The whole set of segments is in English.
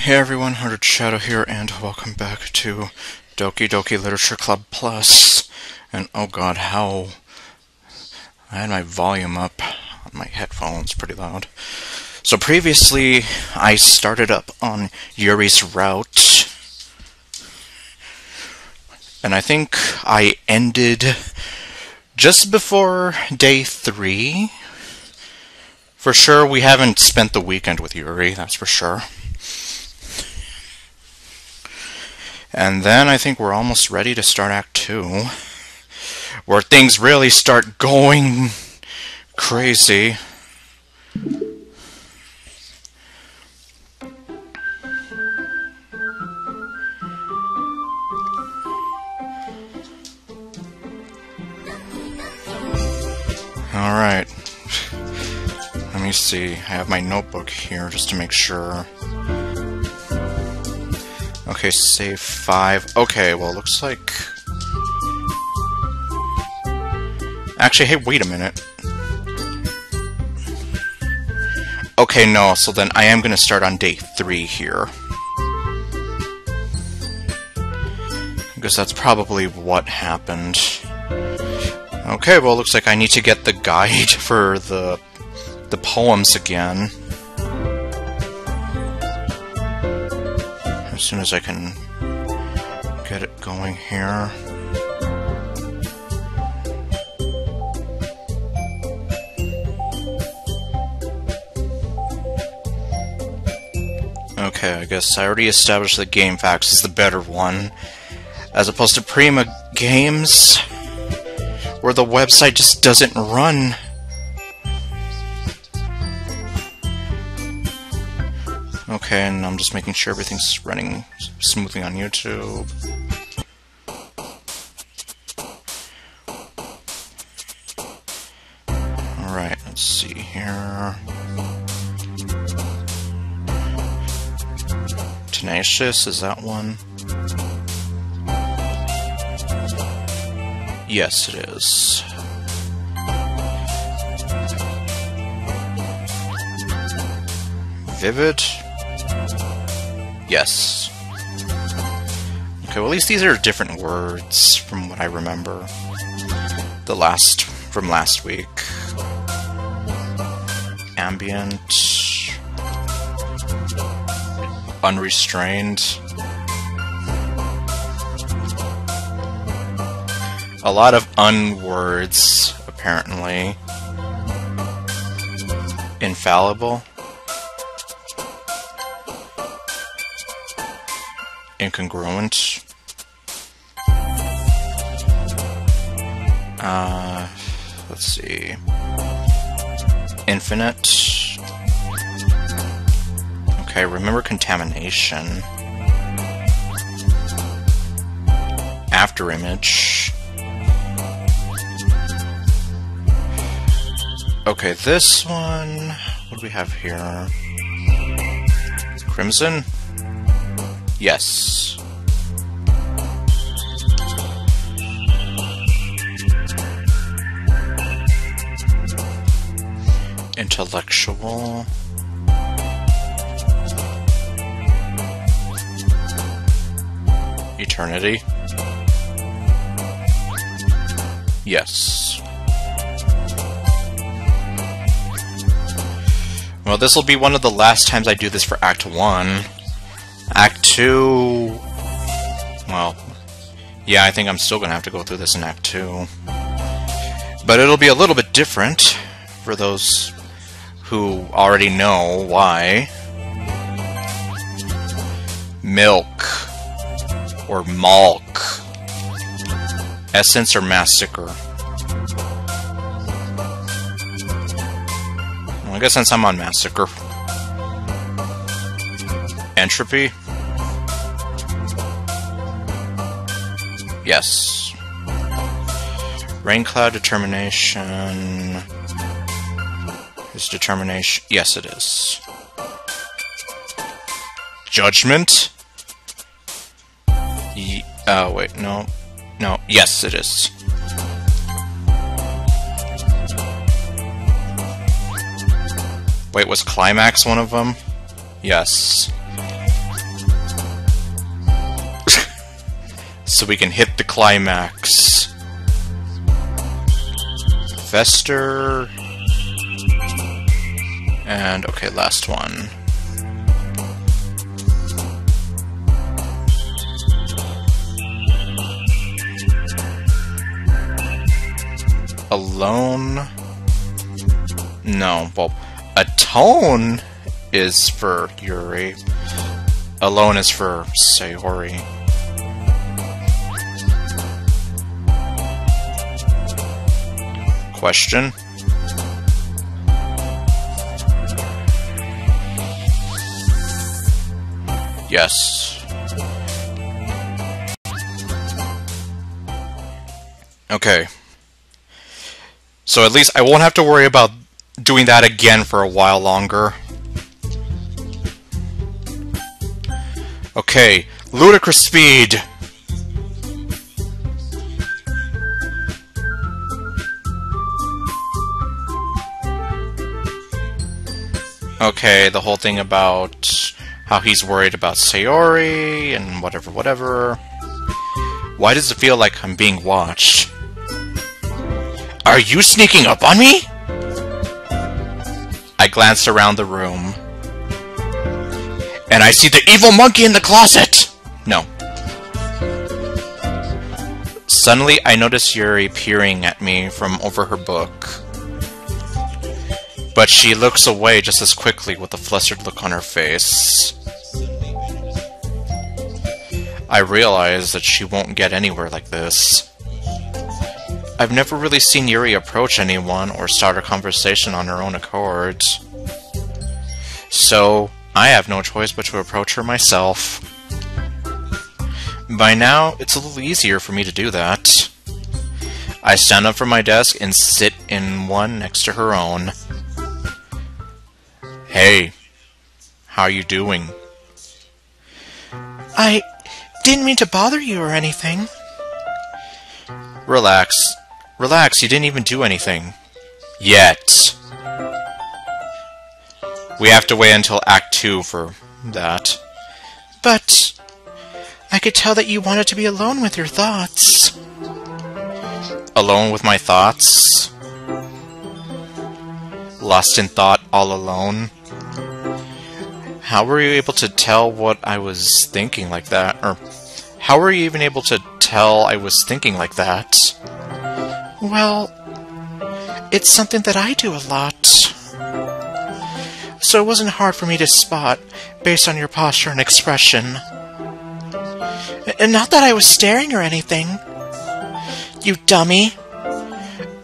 Hey everyone, ArdrethShadow here, and welcome back to Doki Literature Club Plus. And oh god, how... I had my volume up on my headphones pretty loud. So previously, I started up on Yuri's route, and I think I ended just before day 3. For sure, we haven't spent the weekend with Yuri, that's for sure. And then I think we're almost ready to start Act 2, where things really start going crazy. Alright. Let me see. I have my notebook here just to make sure. Okay, save 5. Okay, well, it looks like... Actually, hey, wait a minute. Okay, no, so then I am going to start on day 3 here. Because that's probably what happened. Okay, well, it looks like I need to get the guide for the poems again. As soon as I can get it going here. Okay, I guess I already established that GameFAQs is the better one, as opposed to Prima Games, where the website just doesn't run. Okay, and I'm just making sure everything's running smoothly on YouTube. Alright, let's see here. Tenacious, is that one? Yes, it is. Vivid? Yes. Okay, well at least these are different words from what I remember. From last week. Ambient. Unrestrained. A lot of words, apparently. Infallible. Incongruent. Let's see. Infinite. Okay, remember contamination. Afterimage. Okay, this one... What do we have here? Crimson? Yes. Intellectual. Eternity. Yes. Well, this will be one of the last times I do this for Act 1. Act 2... Well, yeah, I think I'm still going to have to go through this in Act 2. But it'll be a little bit different for those who already know why. Milk. Or Malk. Essence or Massacre. Well, I guess since I'm on Massacre. Entropy? Yes. Raincloud determination. Is determination? Yes, it is. Judgment? Oh, wait, no. No, yes, it is. Wait, was Climax one of them? Yes. so we can hit the climax. Fester. And, okay, last one. Alone? No, well, Atone is for Yuri. Alone is for Sayori. Question? Yes. Okay. So at least I won't have to worry about doing that again for a while longer. Okay, ludicrous speed! Okay, the whole thing about how he's worried about Sayori and whatever. Why does it feel like I'm being watched? Are you sneaking up on me? I glanced around the room. And I see the evil monkey in the closet! No. Suddenly, I notice Yuri peering at me from over her book. But she looks away just as quickly with a flustered look on her face. I realize that she won't get anywhere like this. I've never really seen Yuri approach anyone or start a conversation on her own accord. So, I have no choice but to approach her myself. By now, it's a little easier for me to do that. I stand up from my desk and sit in one next to her own. Hey, how are you doing? I didn't mean to bother you or anything. Relax. Relax, you didn't even do anything. Yet. We have to wait until Act 2 for that. But I could tell that you wanted to be alone with your thoughts. Alone with my thoughts? Lost in thought all alone? How were you able to tell what I was thinking like that? Or how were you even able to tell I was thinking like that? Well, it's something that I do a lot. So it wasn't hard for me to spot based on your posture and expression. And not that I was staring or anything. You dummy.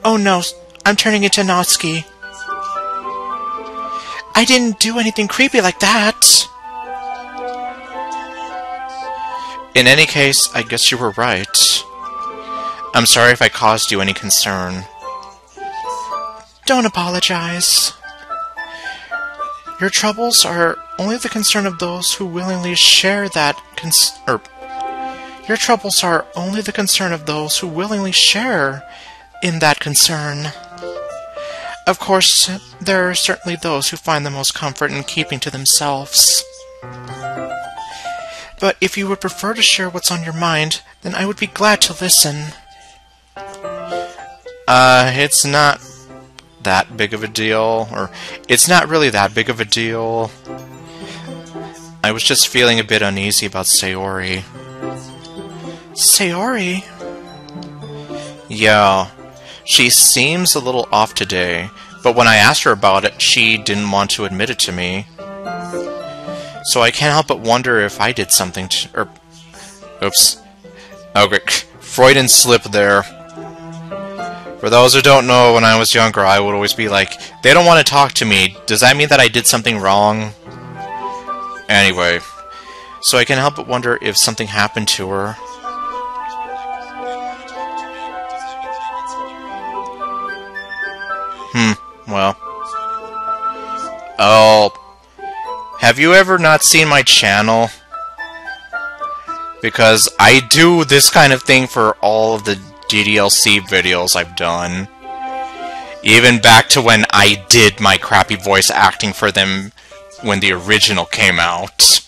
Oh no, I'm turning into Natsuki. I didn't do anything creepy like that. In any case, I guess you were right. I'm sorry if I caused you any concern. Don't apologize. Your troubles are only the concern of those who willingly share that Your troubles are only the concern of those who willingly share in that concern. Of course, there are certainly those who find the most comfort in keeping to themselves. But if you would prefer to share what's on your mind, then I would be glad to listen. It's not that big of a deal, or it's not really that big of a deal. I was just feeling a bit uneasy about Sayori. Sayori? Yeah, she seems a little off today, but when I asked her about it, she didn't want to admit it to me. So I can't help but wonder if I did something to... Oops. Okay, Freudian slip there. For those who don't know, when I was younger, I would always be like, they don't want to talk to me. Does that mean that I did something wrong? Anyway, so I can't help but wonder if something happened to her. Well. Oh. Have you ever not seen my channel? Because I do this kind of thing for all of the DDLC videos I've done. Even back to when I did my crappy voice acting for them when the original came out.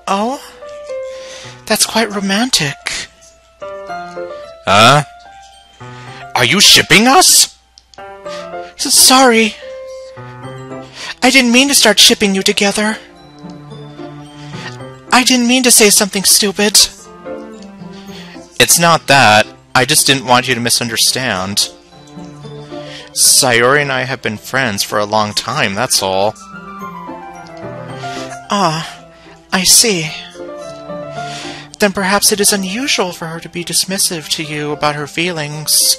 Oh? That's quite romantic. Huh? Are you shipping us? Sorry. I didn't mean to start shipping you together. I didn't mean to say something stupid. It's not that. I just didn't want you to misunderstand. Sayori and I have been friends for a long time, that's all. Ah, I see. Then perhaps it is unusual for her to be dismissive to you about her feelings.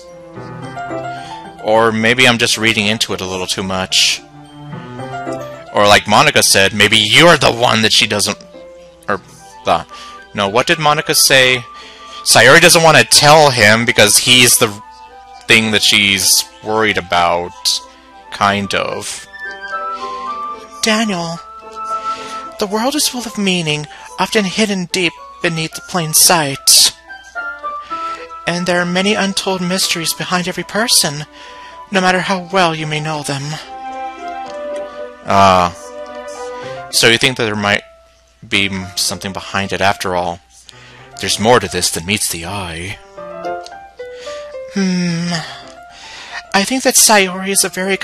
Or maybe I'm just reading into it a little too much. Or like Monica said, maybe you're the one that she doesn't... No, what did Monica say? Sayori doesn't want to tell him because he's the thing that she's worried about. Kind of. Daniel, the world is full of meaning, often hidden deep beneath the plain sight. And there are many untold mysteries behind every person, no matter how well you may know them. So you think that there might be something behind it after all? There's more to this than meets the eye. I think that Sayori is a very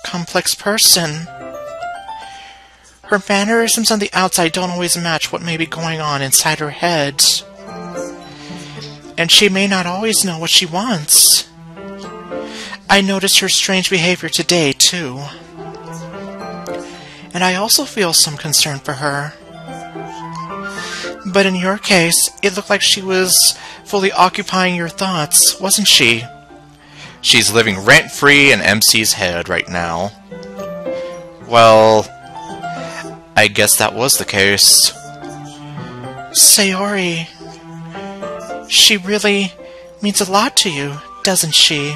complex person. Her mannerisms on the outside don't always match what may be going on inside her head. And she may not always know what she wants. I noticed her strange behavior today, too. And I also feel some concern for her. But in your case, it looked like she was fully occupying your thoughts, wasn't she? She's living rent-free in MC's head right now. Well, I guess that was the case. Sayori, she really means a lot to you, doesn't she?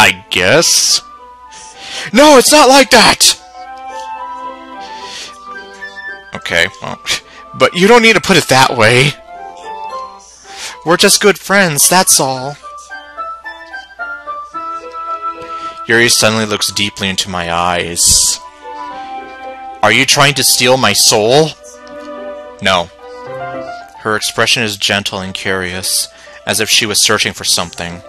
I guess? No, it's not like that! Okay, well, but you don't need to put it that way. We're just good friends, that's all. Yuri suddenly looks deeply into my eyes. Are you trying to steal my soul? No. Her expression is gentle and curious, as if she was searching for something.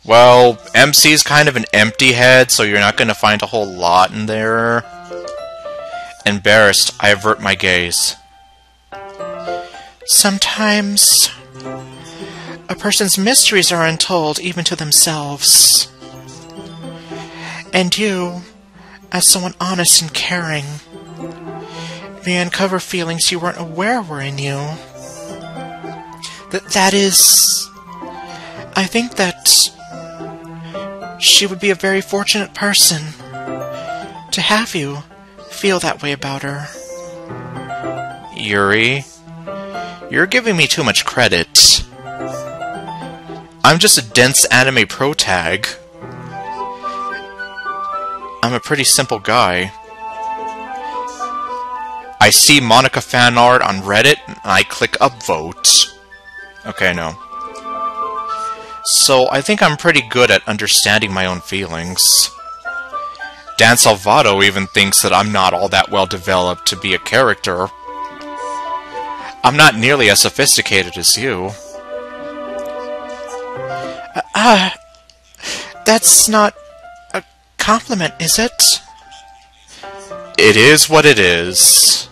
Well, MC's kind of an empty head, so you're not going to find a whole lot in there. Embarrassed, I avert my gaze. Sometimes a person's mysteries are untold even to themselves. And you, as someone honest and caring, may uncover feelings you weren't aware were in you. That is... I think that she would be a very fortunate person to have you feel that way about her. Yuri, you're giving me too much credit. I'm just a dense anime protag. I'm a pretty simple guy. I see Monica fan art on Reddit, and I click upvote. Okay, no. So I think I'm pretty good at understanding my own feelings. Dan Salvato even thinks that I'm not all that well developed to be a character. I'm not nearly as sophisticated as you. That's not a compliment, is it? It is what it is.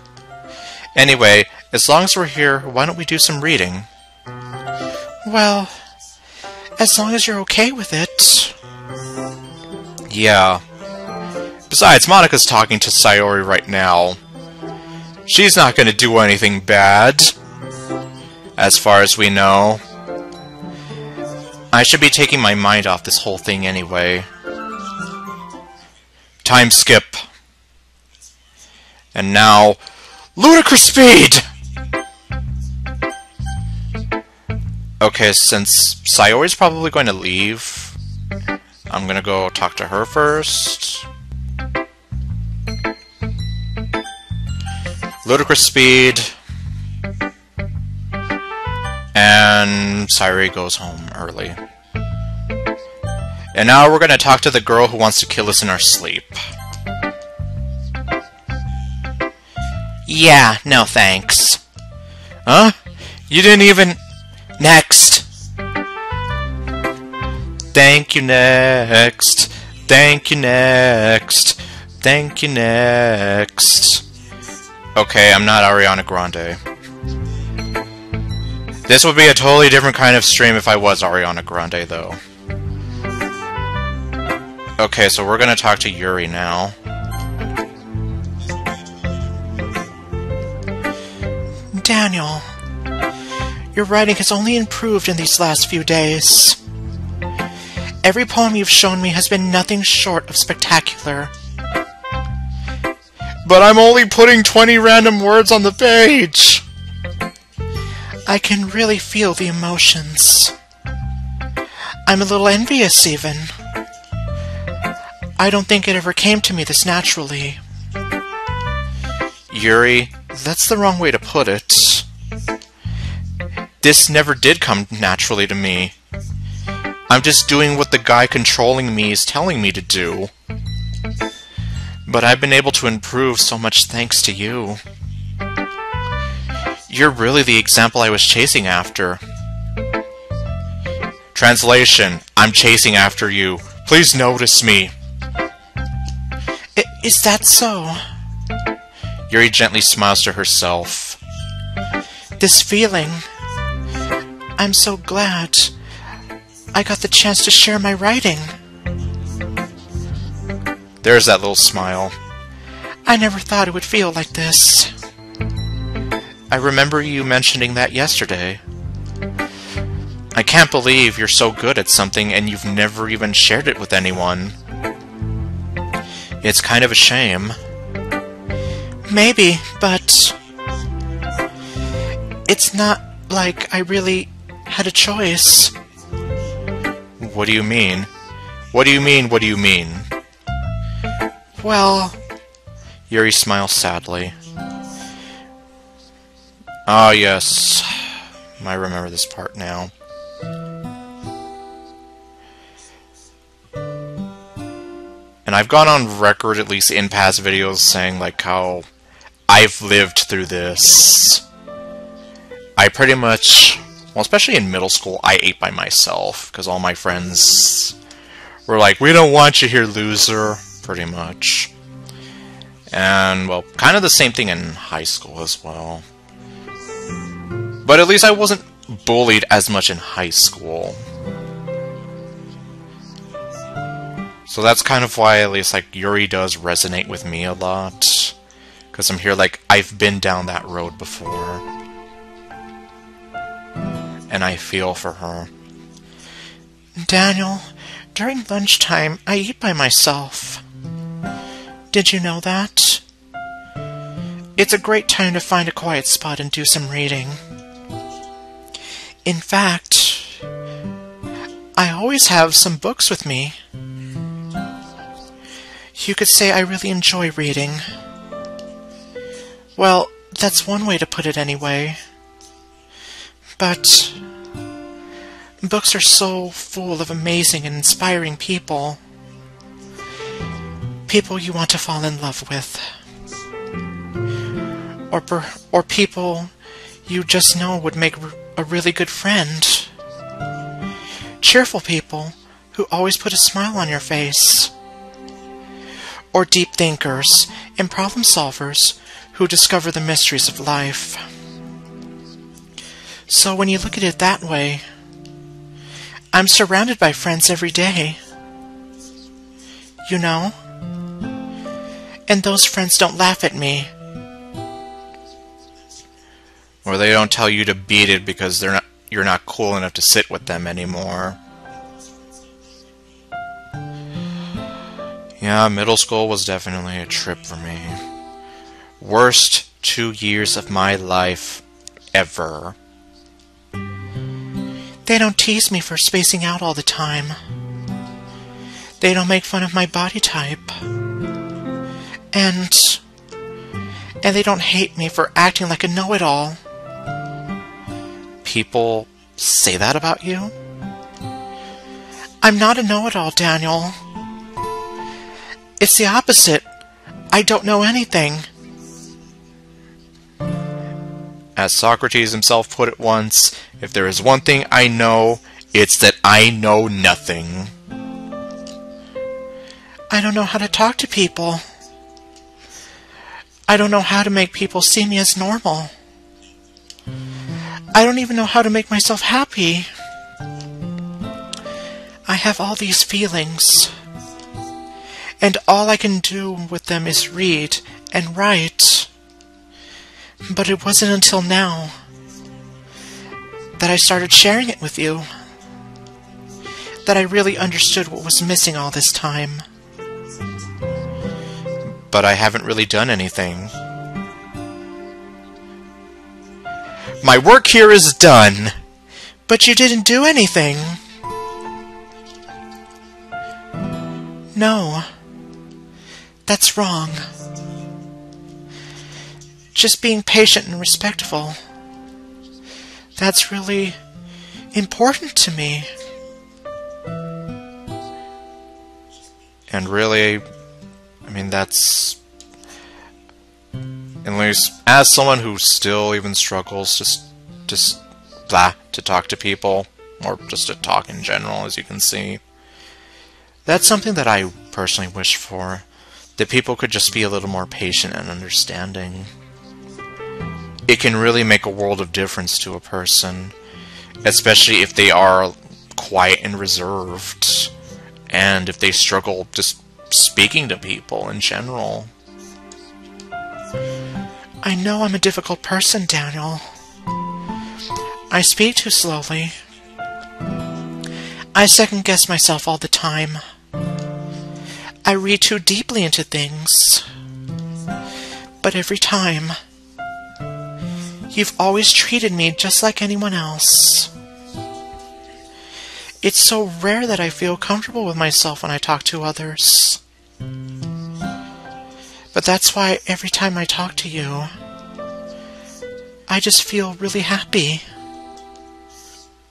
Anyway, as long as we're here, why don't we do some reading? Well, as long as you're okay with it. Yeah. Besides, Monica's talking to Sayori right now. She's not going to do anything bad, as far as we know. I should be taking my mind off this whole thing anyway. Time skip. And now, ludicrous speed! Okay, since Sayori's probably going to leave, I'm gonna go talk to her first. Ludicrous speed. And Sayori goes home early. And now we're gonna talk to the girl who wants to kill us in our sleep. Yeah, no thanks. Huh? You didn't even... Next! Thank you, next. Thank you, next. Thank you, next. Okay, I'm not Ariana Grande. This would be a totally different kind of stream if I was Ariana Grande, though. Okay, so we're gonna talk to Yuri now. Daniel, your writing has only improved in these last few days. Every poem you've shown me has been nothing short of spectacular. But I'm only putting 20 random words on the page! I can really feel the emotions. I'm a little envious, even. I don't think it ever came to me this naturally. Yuri, that's the wrong way to put it. This never did come naturally to me. I'm just doing what the guy controlling me is telling me to do. But I've been able to improve so much thanks to you. You're really the example I was chasing after. Translation: I'm chasing after you. Please notice me. Is that so? Yuri gently smiles to herself. This feeling... I'm so glad I got the chance to share my writing. There's that little smile. I never thought it would feel like this. I remember you mentioning that yesterday. I can't believe you're so good at something and you've never even shared it with anyone. It's kind of a shame. Maybe, but... it's not like I really had a choice. What do you mean? What do you mean, what do you mean? Well... Yuri smiles sadly. Ah, yes. I remember this part now. And I've gone on record, at least in past videos, saying like how I've lived through this. I pretty much, well, especially in middle school, I ate by myself, because all my friends were like, we don't want you here, loser, pretty much. And, well, kind of the same thing in high school as well. But at least I wasn't bullied as much in high school. So that's kind of why at least like Yuri does resonate with me a lot. Because I'm here like, I've been down that road before. And I feel for her. Daniel, during lunchtime, I eat by myself. Did you know that? It's a great time to find a quiet spot and do some reading. In fact, I always have some books with me. You could say I really enjoy reading. Well, that's one way to put it anyway. But books are so full of amazing and inspiring people. People you want to fall in love with. Or people you just know would make a really good friend. Cheerful people who always put a smile on your face. Or deep thinkers and problem solvers who discover the mysteries of life. So when you look at it that way, I'm surrounded by friends every day. You know? And those friends don't laugh at me. Or they don't tell you to beat it because you're not cool enough to sit with them anymore. Yeah, middle school was definitely a trip for me. Worst 2 years of my life ever. They don't tease me for spacing out all the time. They don't make fun of my body type. And they don't hate me for acting like a know-it-all. People say that about you? I'm not a know-it-all, Daniel. It's the opposite. I don't know anything. As Socrates himself put it once, if there is one thing I know, it's that I know nothing. I don't know how to talk to people. I don't know how to make people see me as normal. I don't even know how to make myself happy. I have all these feelings, and all I can do with them is read and write. But it wasn't until now that I started sharing it with you that I really understood what was missing all this time. But I haven't really done anything. My work here is done. But you didn't do anything. No. That's wrong. Just being patient and respectful. That's really important to me. And really, I mean, that's... At least, as someone who still even struggles just to talk to people, or just to talk in general, as you can see, that's something that I personally wish for. That people could just be a little more patient and understanding. It can really make a world of difference to a person, especially if they are quiet and reserved, and if they struggle just speaking to people in general. I know I'm a difficult person, Daniel. I speak too slowly. I second-guess myself all the time. I read too deeply into things. But every time, you've always treated me just like anyone else. It's so rare that I feel comfortable with myself when I talk to others. But that's why every time I talk to you, I just feel really happy.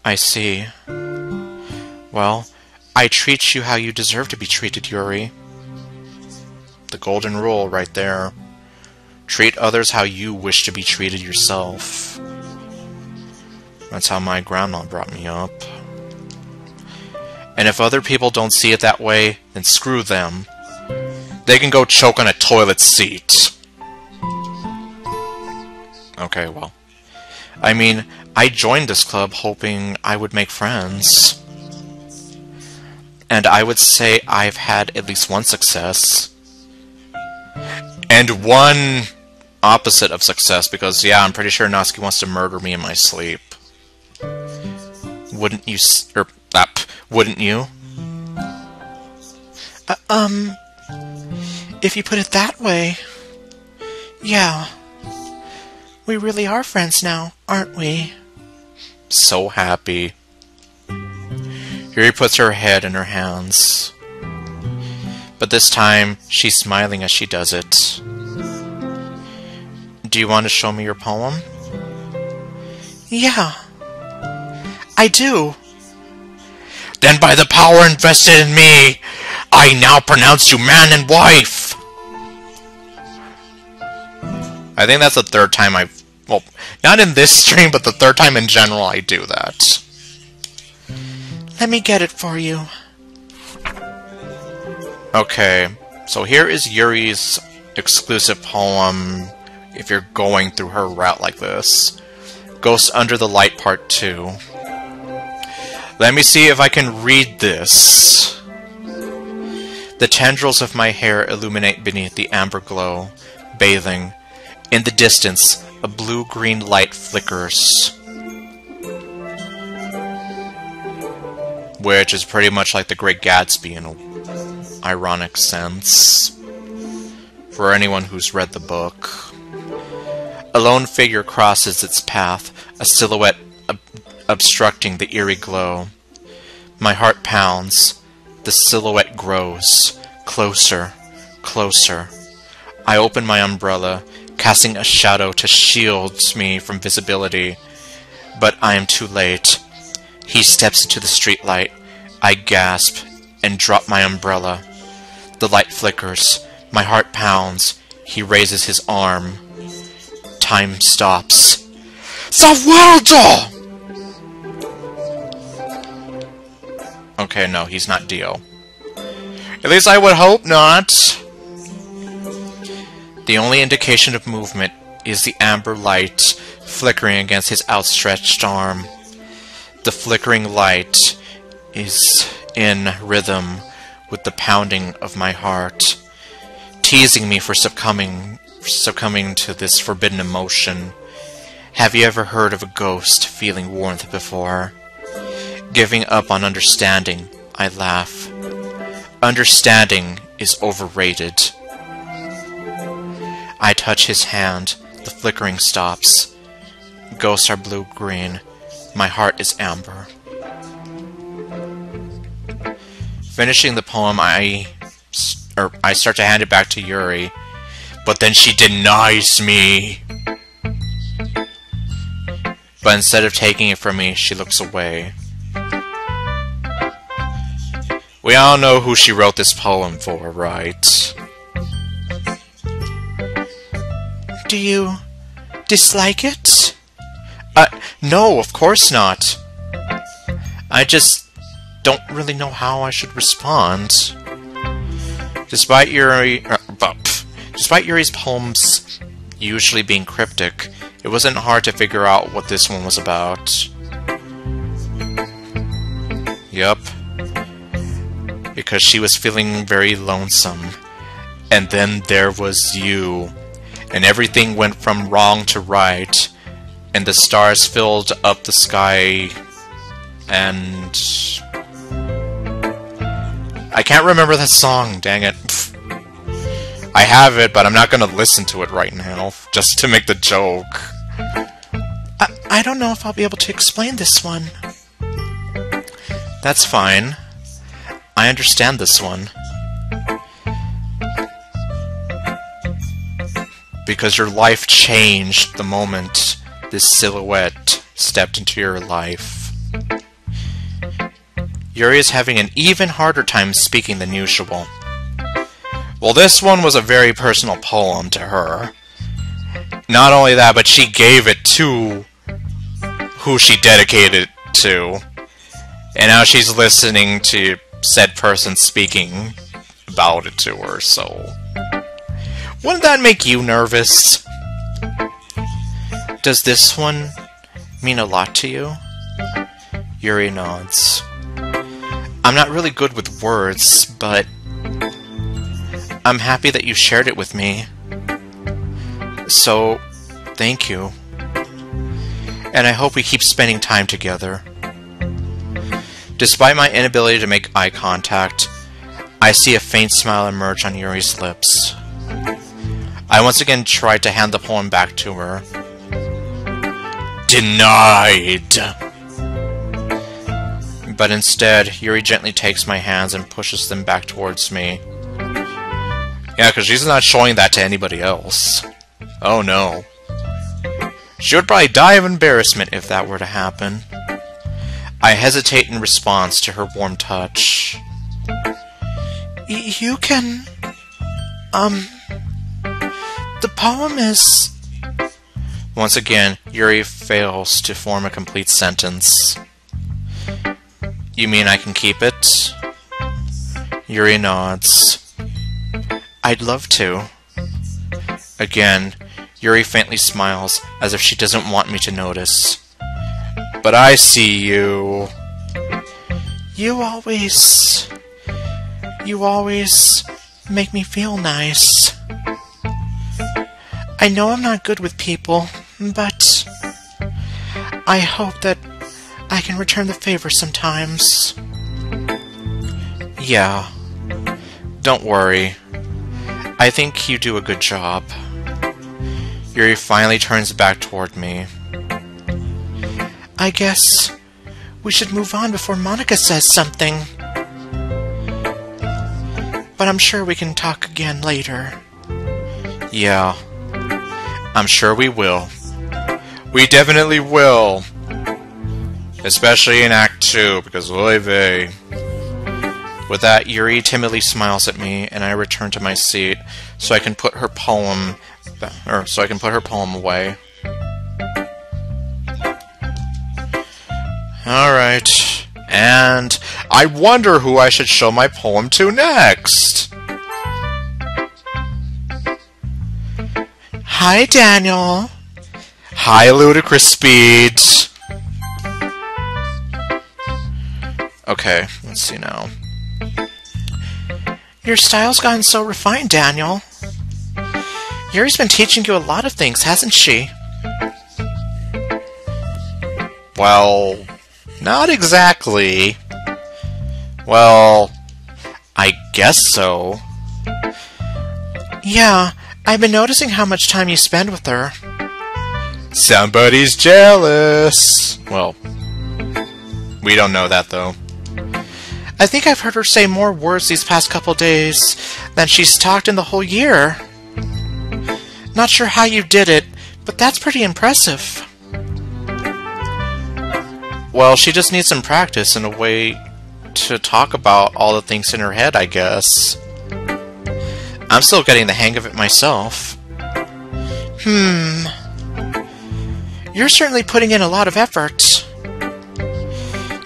I see. Well, I treat you how you deserve to be treated, Yuri. The golden rule right there. Treat others how you wish to be treated yourself. That's how my grandma brought me up. And if other people don't see it that way, then screw them. They can go choke on a toilet seat. Okay, well. I mean, I joined this club hoping I would make friends. And I would say I've had at least one success. And one opposite of success, because, yeah, I'm pretty sure Natsuki wants to murder me in my sleep. Wouldn't you, wouldn't you? If you put it that way, yeah. We really are friends now, aren't we? So happy. Yuri puts her head in her hands. But this time, she's smiling as she does it. Do you want to show me your poem? Yeah. I do. Then by the power invested in me, I now pronounce you man and wife! I think that's the third time I've... Well, not in this stream, but the third time in general I do that. Let me get it for you. Okay, so here is Yuri's exclusive poem, if you're going through her route like this. Ghost Under the Light Part 2. Let me see if I can read this. The tendrils of my hair illuminate beneath the amber glow, bathing. In the distance, a blue-green light flickers. Which is pretty much like The Great Gatsby in an ironic sense. For anyone who's read the book. A lone figure crosses its path, a silhouette obstructing the eerie glow. My heart pounds. The silhouette grows. Closer. Closer. I open my umbrella, casting a shadow to shield me from visibility. But I am too late. He steps into the streetlight. I gasp and drop my umbrella. The light flickers. My heart pounds. He raises his arm. Time stops. The world! Okay, no, he's not Dio. At least I would hope not. The only indication of movement is the amber light flickering against his outstretched arm. The flickering light is in rhythm with the pounding of my heart, teasing me for succumbing to this forbidden emotion. Have you ever heard of a ghost feeling warmth before? Giving up on understanding, I laugh. Understanding is overrated. I touch his hand. The flickering stops. Ghosts are blue-green. My heart is amber. Finishing the poem, I start to hand it back to Yuri, but then she denies me. But instead of taking it from me, she looks away. We all know who she wrote this poem for, right? Do you dislike it? No, of course not. I just don't really know how I should respond. Despite Yuri's poems usually being cryptic, it wasn't hard to figure out what this one was about. Yup. Because she was feeling very lonesome. And then there was you. And everything went from wrong to right. And the stars filled up the sky. And I can't remember that song, dang it. I have it, but I'm not gonna listen to it right now, just to make the joke. I don't know if I'll be able to explain this one. That's fine. I understand this one. Because your life changed the moment this silhouette stepped into your life. Yuri is having an even harder time speaking than usual. Well, this one was a very personal poem to her. Not only that, but she gave it to who she dedicated it to. And now she's listening to said person speaking about it to her, so... Wouldn't that make you nervous? Does this one mean a lot to you? Yuri nods. I'm not really good with words, but I'm happy that you shared it with me. So, thank you. And I hope we keep spending time together. Despite my inability to make eye contact, I see a faint smile emerge on Yuri's lips. I once again tried to hand the poem back to her. Denied! But instead, Yuri gently takes my hands and pushes them back towards me. Yeah, because she's not showing that to anybody else. Oh no. She would probably die of embarrassment if that were to happen. I hesitate in response to her warm touch. You can... The poem is... Once again, Yuri fails to form a complete sentence. You mean I can keep it? Yuri nods. I'd love to. Again, Yuri faintly smiles, as if she doesn't want me to notice. But I see you. You always make me feel nice. I know I'm not good with people, but I hope that I can return the favor sometimes. Yeah. Don't worry. I think you do a good job. Yuri finally turns back toward me. I guess we should move on before Monica says something. But I'm sure we can talk again later. Yeah. I'm sure we will. We definitely will. Especially in Act 2, because oy vey. With that, Yuri timidly smiles at me, and I return to my seat so I can put her poem away. Alright. And I wonder who I should show my poem to next. Hi, Daniel. Hi, Ludicrous Speed. Okay, let's see now. Your style's gotten so refined, Daniel. Yuri's been teaching you a lot of things, hasn't she? Well, not exactly. Well, I guess so. Yeah, I've been noticing how much time you spend with her. Somebody's jealous. Well, we don't know that, though. I think I've heard her say more words these past couple days than she's talked in the whole year. Not sure how you did it, but that's pretty impressive. Well, she just needs some practice and a way to talk about all the things in her head, I guess. I'm still getting the hang of it myself. You're certainly putting in a lot of effort.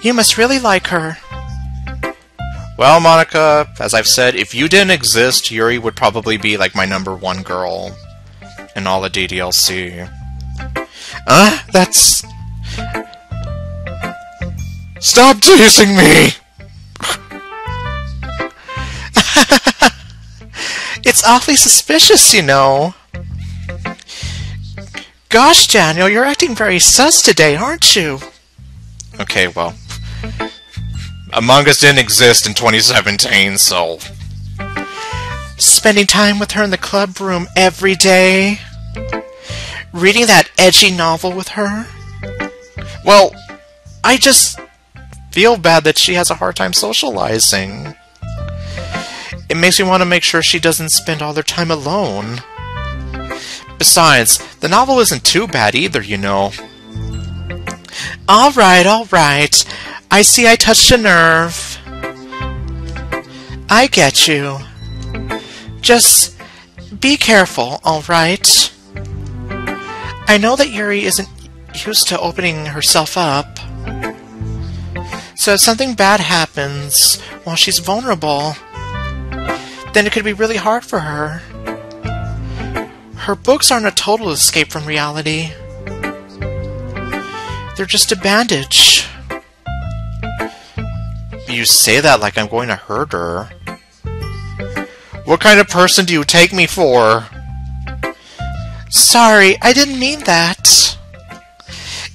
You must really like her. Well, Monica, as I've said, if you didn't exist, Yuri would probably be like my #1 girl in all the DDLC. That's... Stop teasing me! It's awfully suspicious, you know. Gosh, Daniel, you're acting very sus today, aren't you? Okay, well... Among Us didn't exist in 2017, so... Spending time with her in the club room every day? Reading that edgy novel with her? Well, I just feel bad that she has a hard time socializing. It makes me want to make sure she doesn't spend all their time alone. Besides, the novel isn't too bad either, you know. All right. I see I touched a nerve. I get you. Just be careful, all right? I know that Yuri isn't used to opening herself up. So if something bad happens while she's vulnerable, then it could be really hard for her. Her books aren't a total escape from reality. They're just a bandage. You say that like I'm going to hurt her. What kind of person do you take me for? Sorry, I didn't mean that.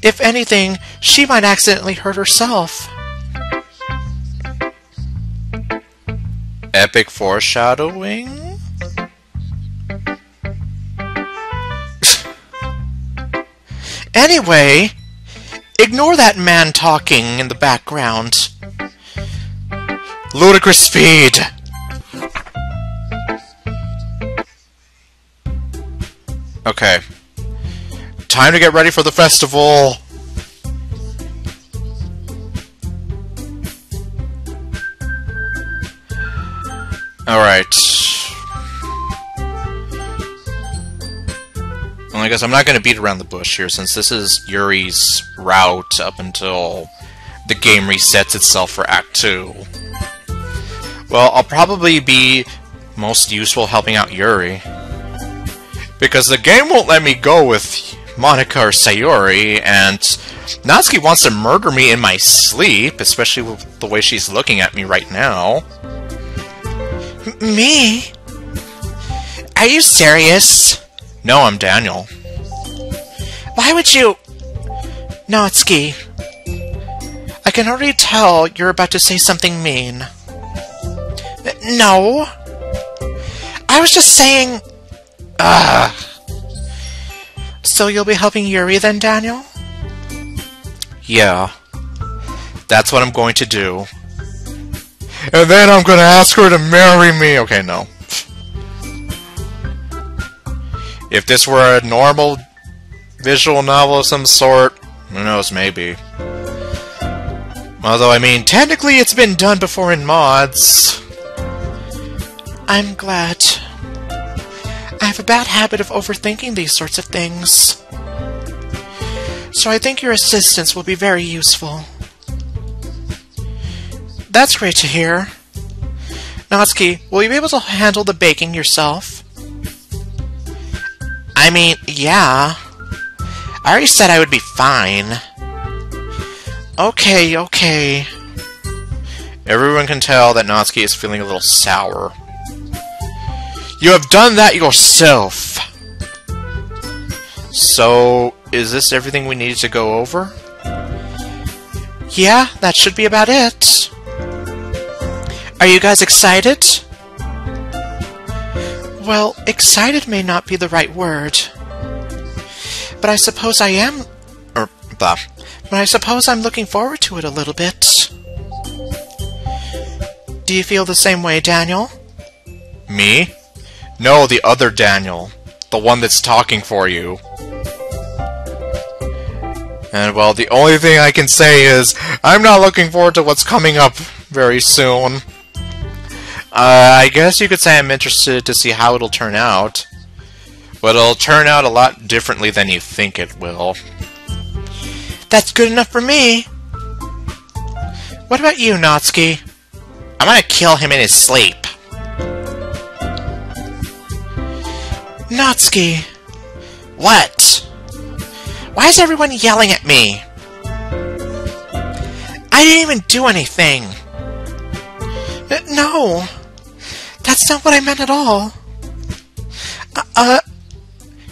If anything, she might accidentally hurt herself. Epic foreshadowing? Anyway, ignore that man talking in the background. Ludicrous Speed! Okay. Time to get ready for the festival! Alright. Well, I guess I'm not going to beat around the bush here, since this is Yuri's route up until the game resets itself for Act 2. Well, I'll probably be most useful helping out Yuri. Because the game won't let me go with Monica or Sayori, and Natsuki wants to murder me in my sleep, especially with the way she's looking at me right now. Me? Are you serious? No, I'm Daniel. Why would you... Natsuki, I can already tell you're about to say something mean. No. I was just saying... So you'll be helping Yuri then, Daniel? Yeah. That's what I'm going to do. And then I'm going to ask her to marry me! Okay, no. If this were a normal visual novel of some sort, who knows, maybe. Although, I mean, technically it's been done before in mods. I'm glad. I have a bad habit of overthinking these sorts of things. So I think your assistance will be very useful. That's great to hear. Natsuki, will you be able to handle the baking yourself? I mean, yeah. I already said I would be fine. Okay. Everyone can tell that Natsuki is feeling a little sour. You have done that yourself! So, is this everything we needed to go over? Yeah, that should be about it. Are you guys excited? Well, excited may not be the right word. But I suppose I am... But I suppose I'm looking forward to it a little bit. Do you feel the same way, Daniel? Me? No, the other Daniel. The one that's talking for you. And, well, the only thing I can say is, I'm not looking forward to what's coming up very soon. I guess you could say I'm interested to see how it'll turn out. But it'll turn out a lot differently than you think it will. That's good enough for me. What about you, Natsuki? I'm gonna kill him in his sleep. Natsuki. What? Why is everyone yelling at me? I didn't even do anything. No. That's not what I meant at all.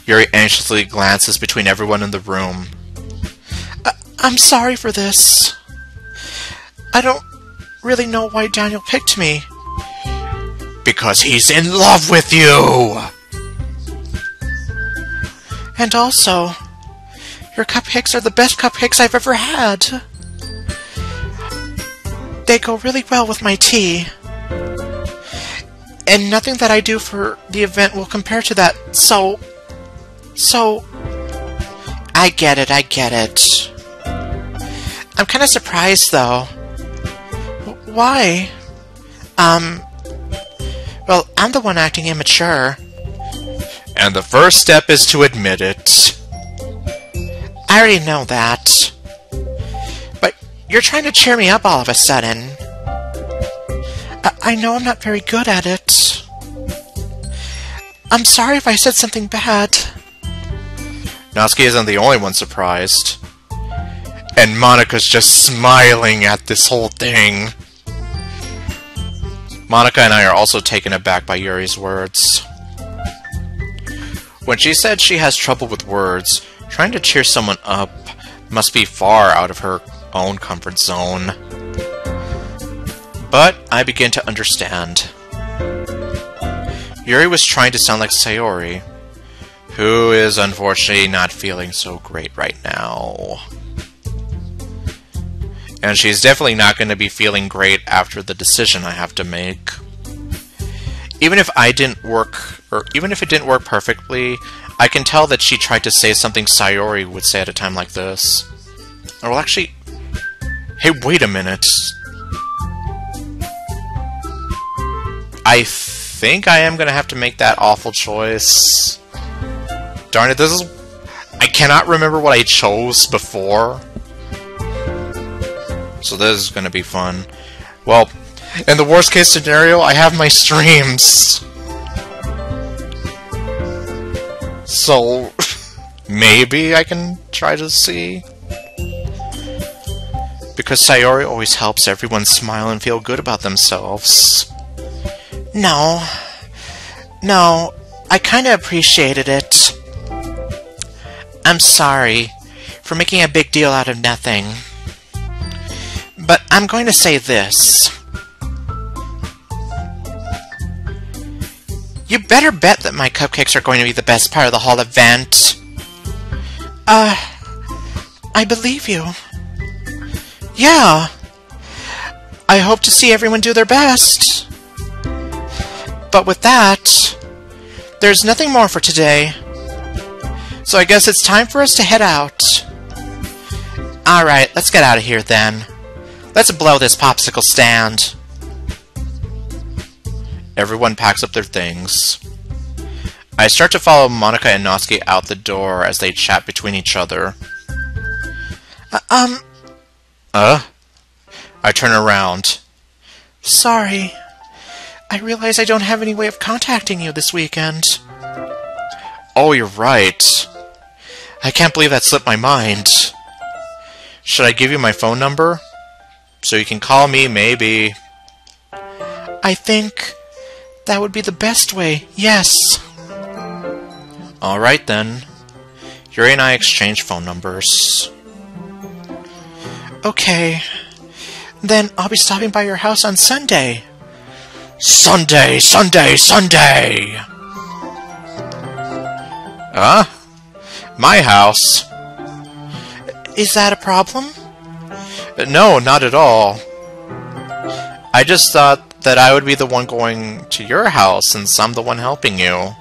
Yuri anxiously glances between everyone in the room. I'm sorry for this. I don't really know why Daniel picked me. Because he's in love with you! And also, your cupcakes are the best cupcakes I've ever had. They go really well with my tea. And nothing that I do for the event will compare to that, so... I get it. I'm kind of surprised, though. Why? Well, I'm the one acting immature. And the first step is to admit it. I already know that. But you're trying to cheer me up all of a sudden. I know I'm not very good at it. I'm sorry if I said something bad. Natsuki isn't the only one surprised. And Monika's just smiling at this whole thing. Monika and I are also taken aback by Yuri's words. When she said she has trouble with words, trying to cheer someone up must be far out of her own comfort zone. But I begin to understand. Yuri was trying to sound like Sayori, who is unfortunately not feeling so great right now. And she's definitely not going to be feeling great after the decision I have to make. Even if it didn't work perfectly, I can tell that she tried to say something Sayori would say at a time like this. Or well, actually... Hey, wait a minute. I think I am going to have to make that awful choice. Darn it, I cannot remember what I chose before. So this is going to be fun. Well, in the worst case scenario, I have my streams. So, maybe I can try to see. Because Sayori always helps everyone smile and feel good about themselves. No, I kinda appreciated it. I'm sorry for making a big deal out of nothing. But I'm going to say this. You better bet that my cupcakes are going to be the best part of the whole event. I believe you. Yeah. I hope to see everyone do their best. But with that, there's nothing more for today. So I guess it's time for us to head out. Alright, let's get out of here then. Let's blow this popsicle stand. Everyone packs up their things. I start to follow Monika and Natsuki out the door as they chat between each other. I turn around. Sorry. I realize I don't have any way of contacting you this weekend. Oh, you're right. I can't believe that slipped my mind. Should I give you my phone number? So you can call me, maybe. I think that would be the best way, yes. Alright then. Yuri and I exchange phone numbers. Okay. Then I'll be stopping by your house on Sunday. Sunday, Sunday, Sunday! My house? Is that a problem? No, not at all. I just thought that I would be the one going to your house since I'm the one helping you.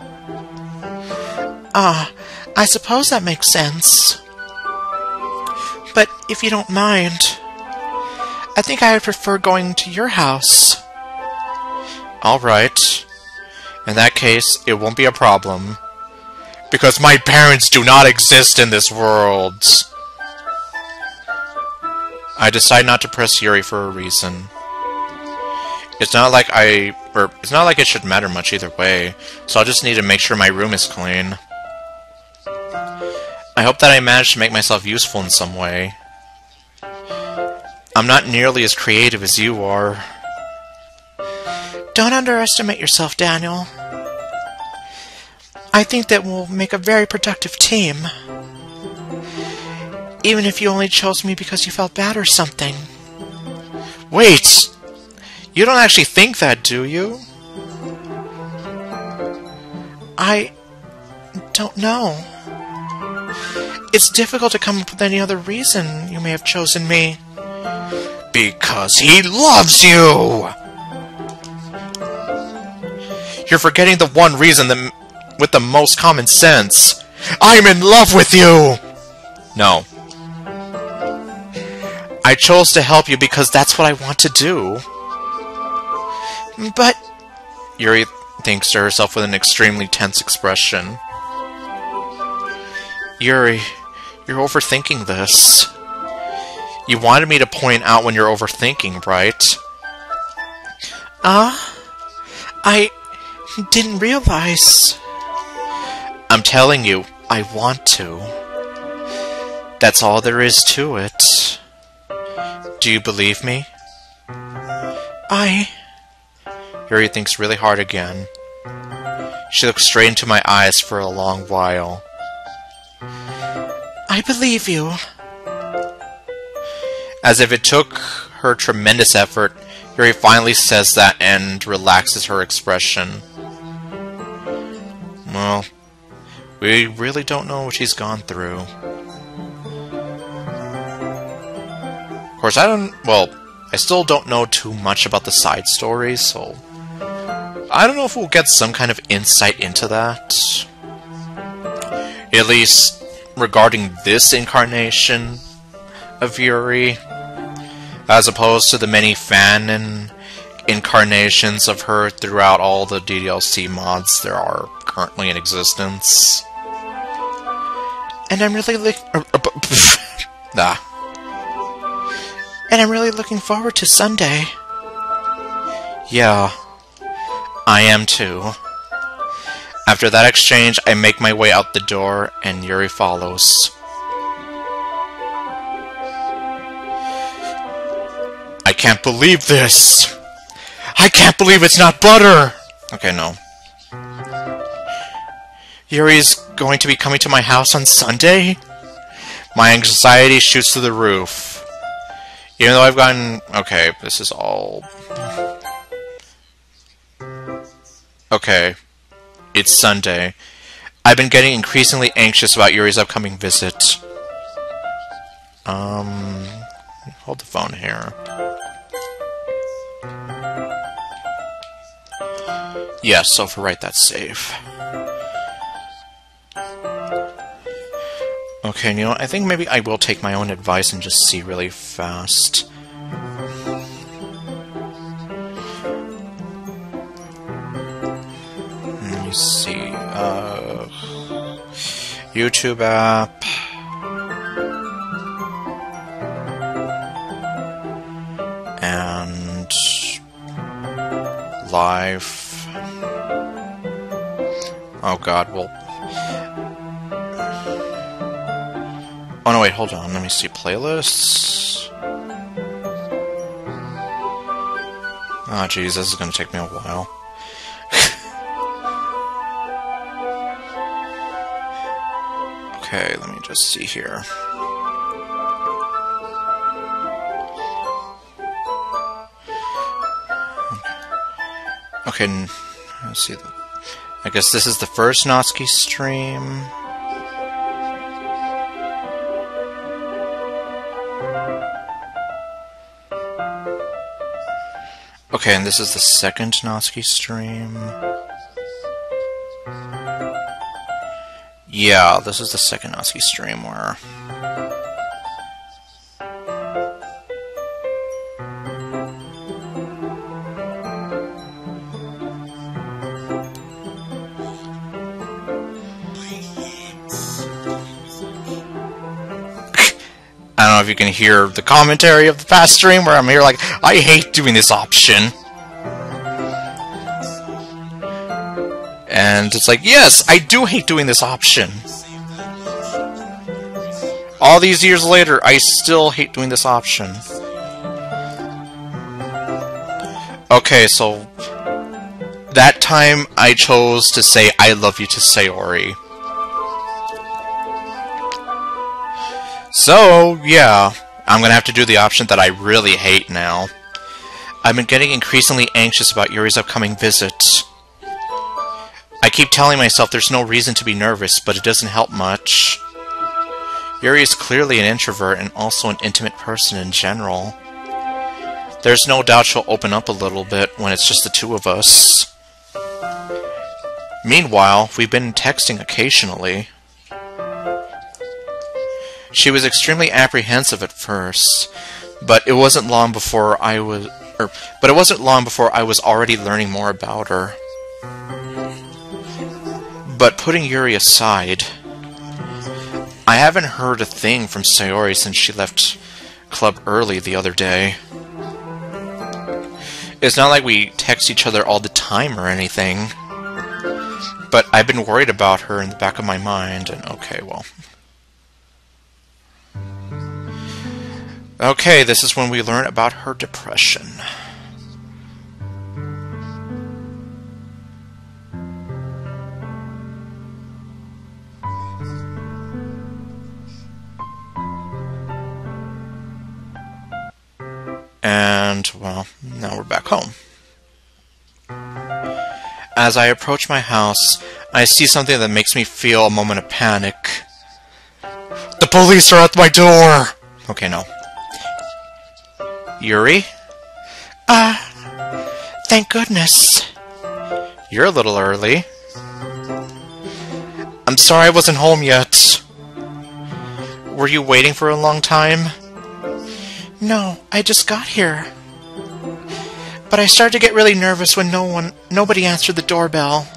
I suppose that makes sense. But if you don't mind, I think I would prefer going to your house. Alright. In that case, it won't be a problem. Because my parents do not exist in this world. I decide not to press Yuri for a reason. It's not like it should matter much either way, so I'll just need to make sure my room is clean. I hope that I manage to make myself useful in some way. I'm not nearly as creative as you are. Don't underestimate yourself, Daniel. I think that we'll make a very productive team. Even if you only chose me because you felt bad or something. Wait! You don't actually think that, do you? I don't know. It's difficult to come up with any other reason you may have chosen me. Because he loves you! You're forgetting the one reason with the most common sense. I'm in love with you! No. I chose to help you because that's what I want to do. But... Yuri thinks to herself with an extremely tense expression. Yuri, you're overthinking this. You wanted me to point out when you're overthinking, right? I didn't realize. I'm telling you, I want to. That's all there is to it. Do you believe me? Yuri thinks really hard again. She looks straight into my eyes for a long while. I believe you. As if it took her tremendous effort, Yuri finally says that and relaxes her expression. Well, we really don't know what she's gone through. Of course, I still don't know too much about the side stories, so I don't know if we'll get some kind of insight into that. At least regarding this incarnation of Yuri, as opposed to the many fan incarnations of her throughout all the DDLC mods there are currently in existence. And I'm really And I'm really looking forward to Sunday. Yeah, I am too. After that exchange, I make my way out the door, and Yuri follows. I can't believe this! I can't believe it's not butter! Okay, no. Yuri's going to be coming to my house on Sunday? My anxiety shoots through the roof. Even though I've gotten... Okay, this is all... Okay. It's Sunday. I've been getting increasingly anxious about Yuri's upcoming visit. Hold the phone here. Yes, overwrite that save. Okay, you know what? I think maybe I will take my own advice and just see really fast. Let me see. YouTube app. And life. Oh god, well... Oh no, wait, hold on. Let me see. Playlists? Oh jeez, this is gonna take me a while. Okay, let me just see here. Okay, let's see. I guess this is the first Natsuki stream. Okay, and this is the second Natsuki stream. Yeah, this is the second Natsuki stream where... I don't know if you can hear the commentary of the past stream where I'm here like, I hate doing this option. And it's like, yes, I do hate doing this option. All these years later, I still hate doing this option. Okay, so that time I chose to say I love you to Sayori. So, yeah, I'm gonna have to do the option that I really hate now. I've been getting increasingly anxious about Yuri's upcoming visit. I keep telling myself there's no reason to be nervous, but it doesn't help much. Yuri is clearly an introvert and also an intimate person in general. There's no doubt she'll open up a little bit when it's just the two of us. Meanwhile, we've been texting occasionally. She was extremely apprehensive at first, but it wasn't long before I was already learning more about her. But putting Yuri aside, I haven't heard a thing from Sayori since she left club early the other day. It's not like we text each other all the time or anything, but I've been worried about her in the back of my mind, and okay, well... Okay, this is when we learn about her depression. And, well, now we're back home. As I approach my house, I see something that makes me feel a moment of panic. The police are at my door! Okay, no. Yuri? Thank goodness. You're a little early. I'm sorry I wasn't home yet. Were you waiting for a long time? No, I just got here. But I started to get really nervous when nobody answered the doorbell.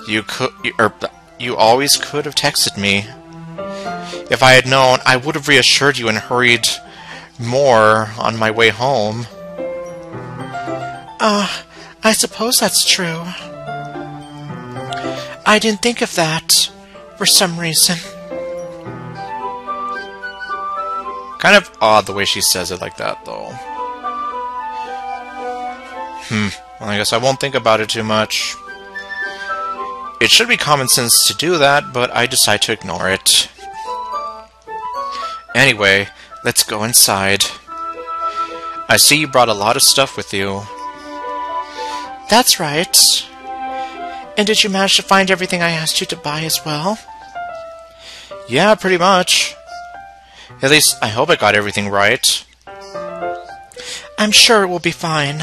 You always could have texted me. If I had known, I would have reassured you and hurried more on my way home. I suppose that's true. I didn't think of that, for some reason. Kind of odd the way she says it like that, though. Well, I guess I won't think about it too much. It should be common sense to do that, but I decide to ignore it. Anyway, let's go inside. I see you brought a lot of stuff with you. That's right. And did you manage to find everything I asked you to buy as well? Yeah, pretty much. At least, I hope I got everything right. I'm sure it will be fine.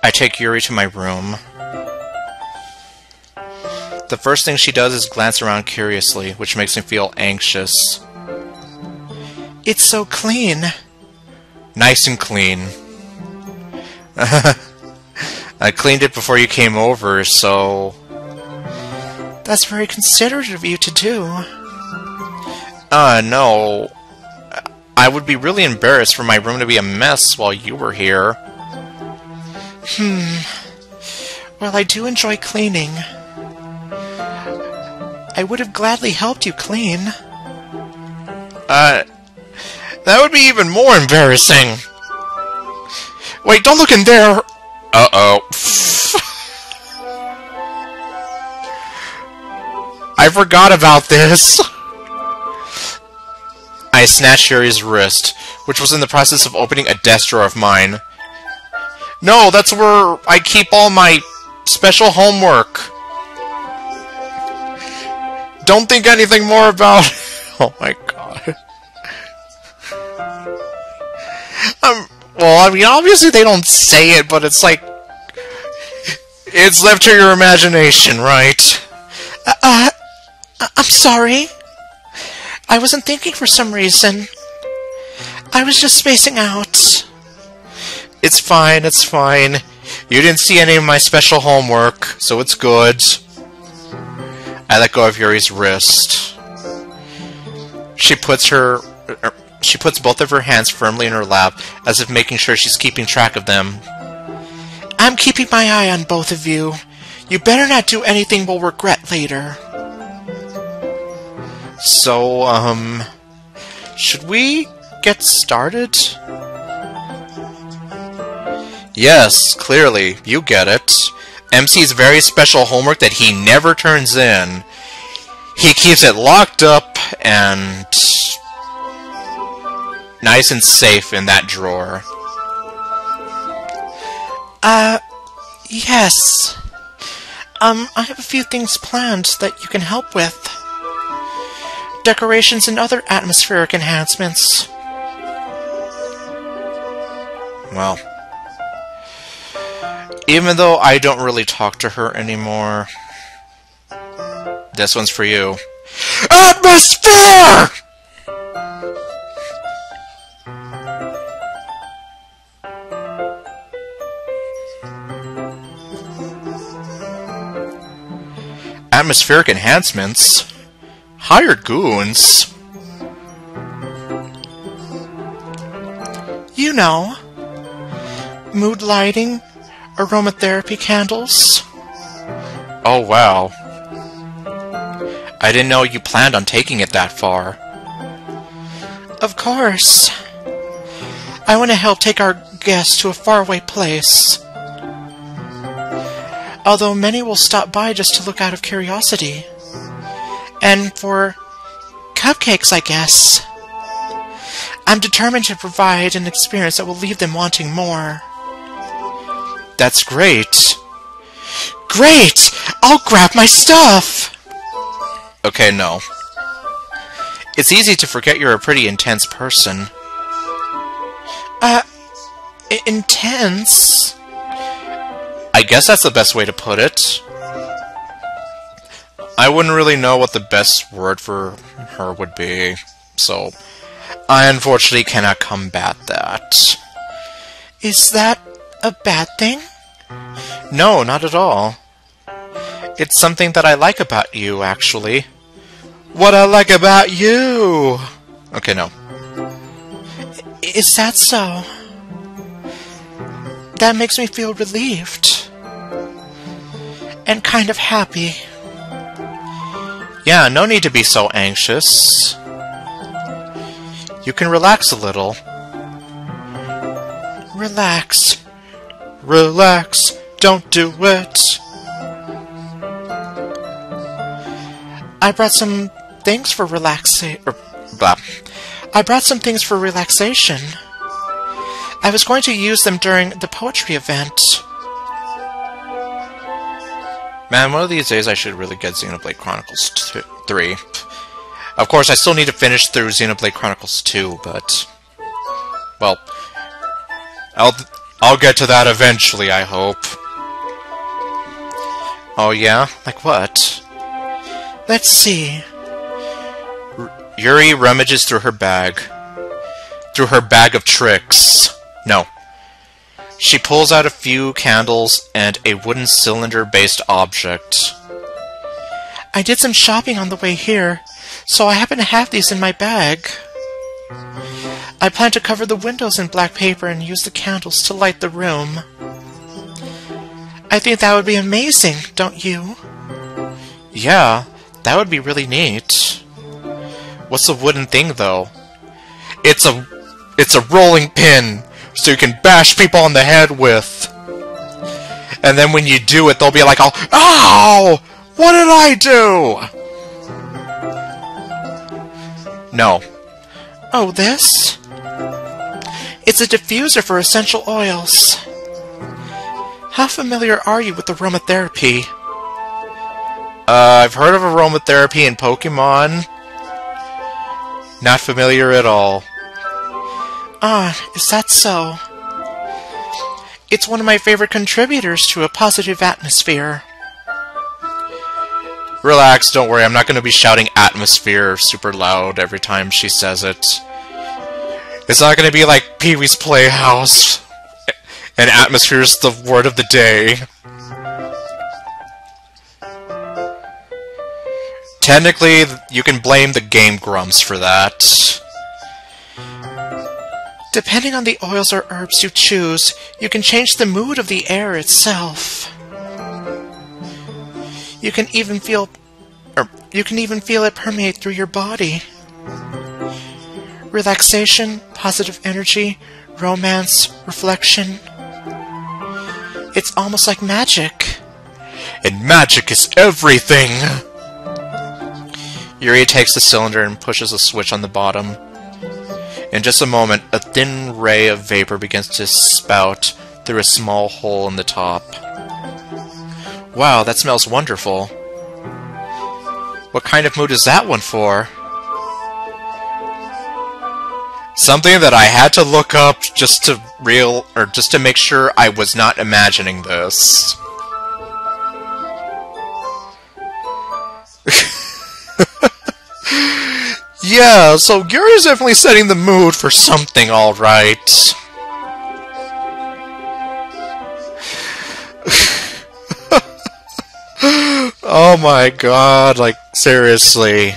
I take Yuri to my room. The first thing she does is glance around curiously, which makes me feel anxious. It's so clean. Nice and clean. I cleaned it before you came over, so... That's very considerate of you to do. No. I would be really embarrassed for my room to be a mess while you were here. Well, I do enjoy cleaning. I would have gladly helped you clean. That would be even more embarrassing. Wait, don't look in there! Uh-oh. I forgot about this. I snatched Yuri's wrist, which was in the process of opening a desk drawer of mine. No, that's where I keep all my special homework. Don't think anything more about it. Oh my god. Well, I mean, obviously they don't say it, but it's like... It's left to your imagination, right? I'm sorry. I wasn't thinking for some reason. I was just spacing out. It's fine, it's fine. You didn't see any of my special homework, so it's good. I let go of Yuri's wrist. She puts both of her hands firmly in her lap, as if making sure she's keeping track of them. I'm keeping my eye on both of you. You better not do anything we'll regret later. So, should we get started? Yes, clearly, you get it. MC's very special homework that he never turns in. He keeps it locked up and nice and safe in that drawer. Yes. I have a few things planned that you can help with. Decorations and other atmospheric enhancements. Well, even though I don't really talk to her anymore, this one's for you. Atmosphere! Atmospheric enhancements? Hired goons? You know. Mood lighting, aromatherapy candles. Oh, wow. I didn't know you planned on taking it that far. Of course. I want to help take our guests to a faraway place. Although many will stop by just to look out of curiosity. And for cupcakes, I guess. I'm determined to provide an experience that will leave them wanting more. That's great. Great! I'll grab my stuff! Okay, no. It's easy to forget you're a pretty intense person. Intense? I guess that's the best way to put it. I wouldn't really know what the best word for her would be, so I unfortunately cannot combat that. Is that a bad thing? No, not at all. It's something that I like about you, actually. What I like about you! Okay, no. Is that so? That makes me feel relieved. And kind of happy. Yeah, no need to be so anxious. You can relax a little. Relax. Relax. Don't do it. I brought some things for relaxation. I was going to use them during the poetry event. Man, one of these days I should really get Xenoblade Chronicles 3. Of course, I still need to finish through Xenoblade Chronicles 2, but... well, I'll get to that eventually, I hope. Oh yeah? Like what? Let's see. Yuri rummages through her bag. Through her bag of tricks. No. She pulls out a few candles and a wooden cylinder-based object. I did some shopping on the way here, so I happen to have these in my bag. I plan to cover the windows in black paper and use the candles to light the room. I think that would be amazing, don't you? Yeah, that would be really neat. What's the wooden thing, though? It's a rolling pin, so you can bash people on the head with. And then when you do it, they'll be like, "Ow! What did I do?" No. Oh, this? It's a diffuser for essential oils. How familiar are you with aromatherapy? I've heard of aromatherapy in Pokemon. Not familiar at all. Ah, is that so? It's one of my favorite contributors to a positive atmosphere. Relax, don't worry, I'm not going to be shouting atmosphere super loud every time she says it. It's not going to be like Pee-wee's Playhouse, and atmosphere's the word of the day. Technically, you can blame the Game Grumps for that. Depending on the oils or herbs you choose, you can change the mood of the air itself. You can even feel it permeate through your body. Relaxation, positive energy, romance, reflection. It's almost like magic. And magic is everything! Yuri takes the cylinder and pushes a switch on the bottom. In just a moment, a thin ray of vapor begins to spout through a small hole in the top. Wow, that smells wonderful. What kind of mood is that one for? Something that I had to look up just to make sure I was not imagining this. Yeah, so Yuri's definitely setting the mood for something, alright. Oh my god, like, seriously.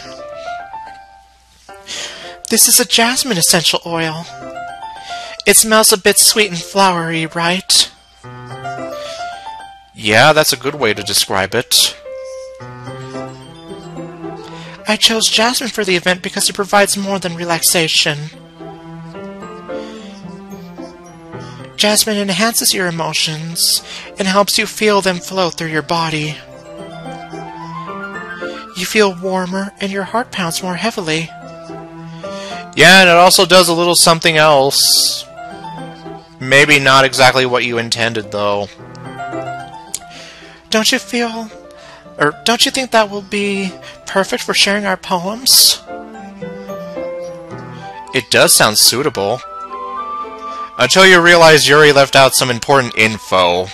This is a jasmine essential oil. It smells a bit sweet and flowery, right? Yeah, that's a good way to describe it. I chose jasmine for the event because it provides more than relaxation. Jasmine enhances your emotions and helps you feel them flow through your body. You feel warmer and your heart pounds more heavily. Yeah, and it also does a little something else. Maybe not exactly what you intended, though. Don't you think that will be perfect for sharing our poems? It does sound suitable. Until you realize Yuri left out some important info.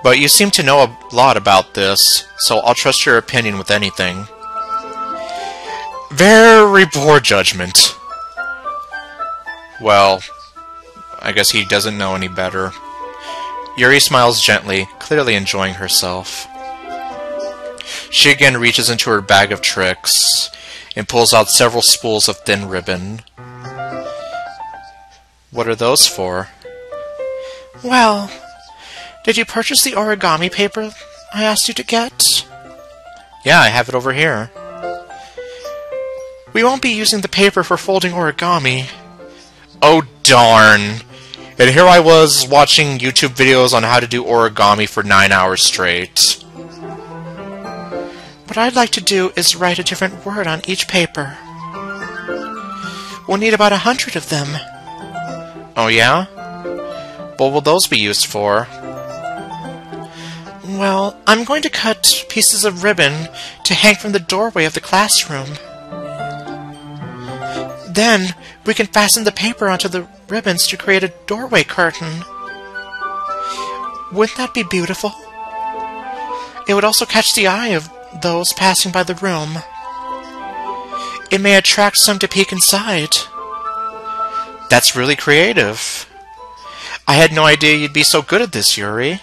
But you seem to know a lot about this, so I'll trust your opinion with anything. Very poor judgment. Well, I guess he doesn't know any better. Yuri smiles gently, clearly enjoying herself. She again reaches into her bag of tricks and pulls out several spools of thin ribbon. What are those for? Well, did you purchase the origami paper I asked you to get? Yeah, I have it over here. We won't be using the paper for folding origami. Oh, darn. And here I was watching YouTube videos on how to do origami for 9 hours straight. What I'd like to do is write a different word on each paper. We'll need about 100 of them. Oh, yeah? What will those be used for? Well, I'm going to cut pieces of ribbon to hang from the doorway of the classroom. Then, we can fasten the paper onto the ribbons to create a doorway curtain. Wouldn't that be beautiful? It would also catch the eye of those passing by the room. It may attract some to peek inside. That's really creative. I had no idea you'd be so good at this, Yuri.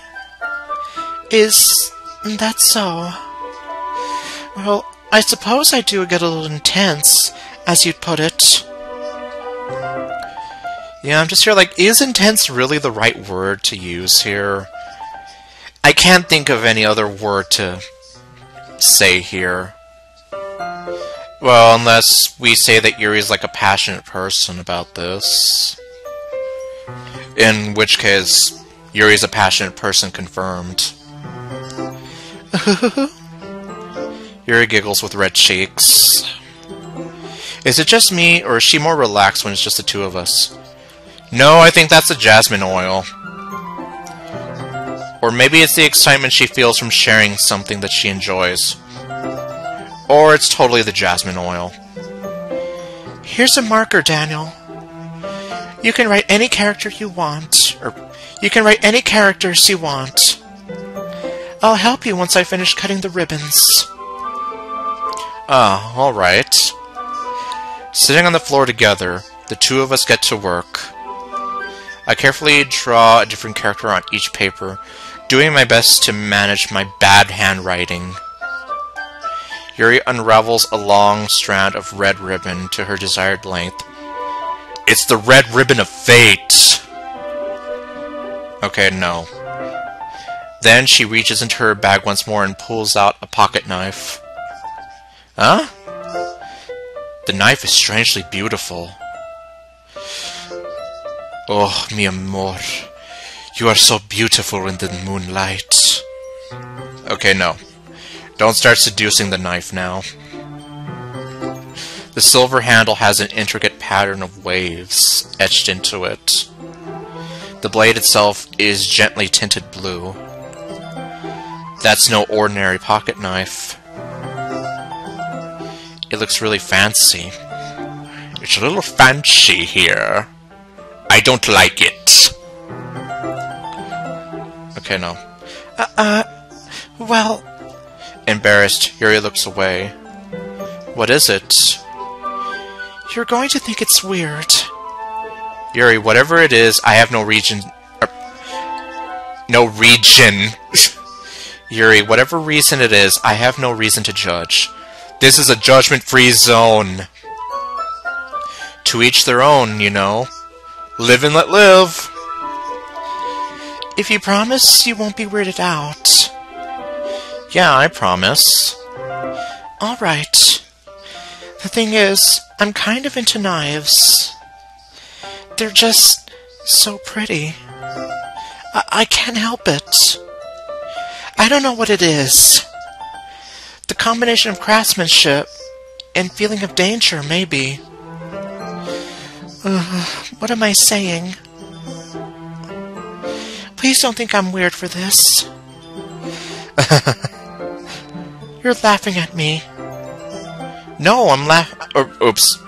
Is that so? Well, I suppose I do get a little intense, as you'd put it. Yeah, I'm just here like, is intense really the right word to use here? I can't think of any other word to say here. Well, unless we say that Yuri's like a passionate person about this. In which case, Yuri's a passionate person confirmed. Yuri giggles with red cheeks. Is it just me, or is she more relaxed when it's just the two of us? No, I think that's the jasmine oil. Or maybe it's the excitement she feels from sharing something that she enjoys. Or it's totally the jasmine oil. Here's a marker, Daniel. You can write any character you want, or you can write any characters you want. I'll help you once I finish cutting the ribbons. Ah, alright. Sitting on the floor together, the two of us get to work. I carefully draw a different character on each paper, doing my best to manage my bad handwriting. Yuri unravels a long strand of red ribbon to her desired length. It's the red ribbon of fate! Okay, no. Then she reaches into her bag once more and pulls out a pocket knife. Huh? The knife is strangely beautiful. Oh, mi amor. You are so beautiful in the moonlight. Okay, no. Don't start seducing the knife now. The silver handle has an intricate pattern of waves etched into it. The blade itself is gently tinted blue. That's no ordinary pocket knife. It looks really fancy. It's a little fancy here. I don't like it. Okay, no. Well... Embarrassed, Yuri looks away. What is it? You're going to think it's weird. Yuri, whatever it is, I have no reason... no region. Yuri, whatever reason it is, I have no reason to judge. This is a judgment-free zone. To each their own, you know. Live and let live. If you promise, you won't be weirded out. Yeah, I promise. Alright. The thing is, I'm kind of into knives. They're just so pretty. I can't help it. I don't know what it is. The combination of craftsmanship and feeling of danger, maybe. What am I saying? Please don't think I'm weird for this. You're laughing at me. No, I'm oops.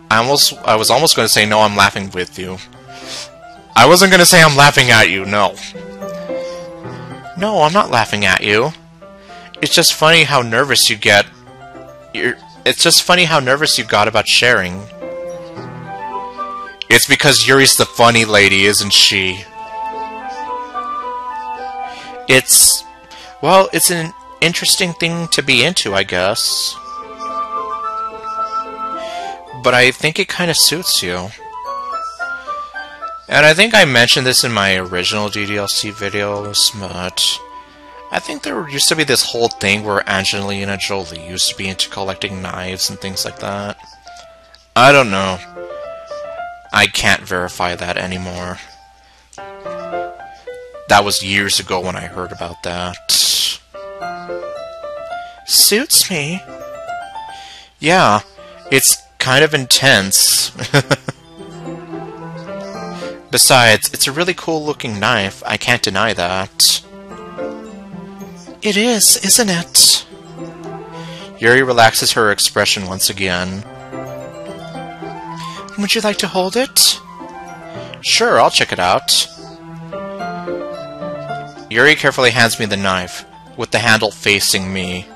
I was almost going to say no, I'm laughing with you. I wasn't going to say I'm laughing at you, no. No, I'm not laughing at you. It's just funny how nervous you get. It's just funny how nervous you got about sharing. It's because Yuri's the funny lady, isn't she? Well, it's an interesting thing to be into, I guess. But I think it kind of suits you. And I think I mentioned this in my original DDLC videos, but I think there used to be this whole thing where Angelina Jolie used to be into collecting knives and things like that. I don't know. I can't verify that anymore. That was years ago when I heard about that. Suits me. Yeah, it's kind of intense. Besides, it's a really cool looking knife. I can't deny that. It is, isn't it? Yuri relaxes her expression once again. Would you like to hold it? Sure, I'll check it out. Yuri carefully hands me the knife, with the handle facing me.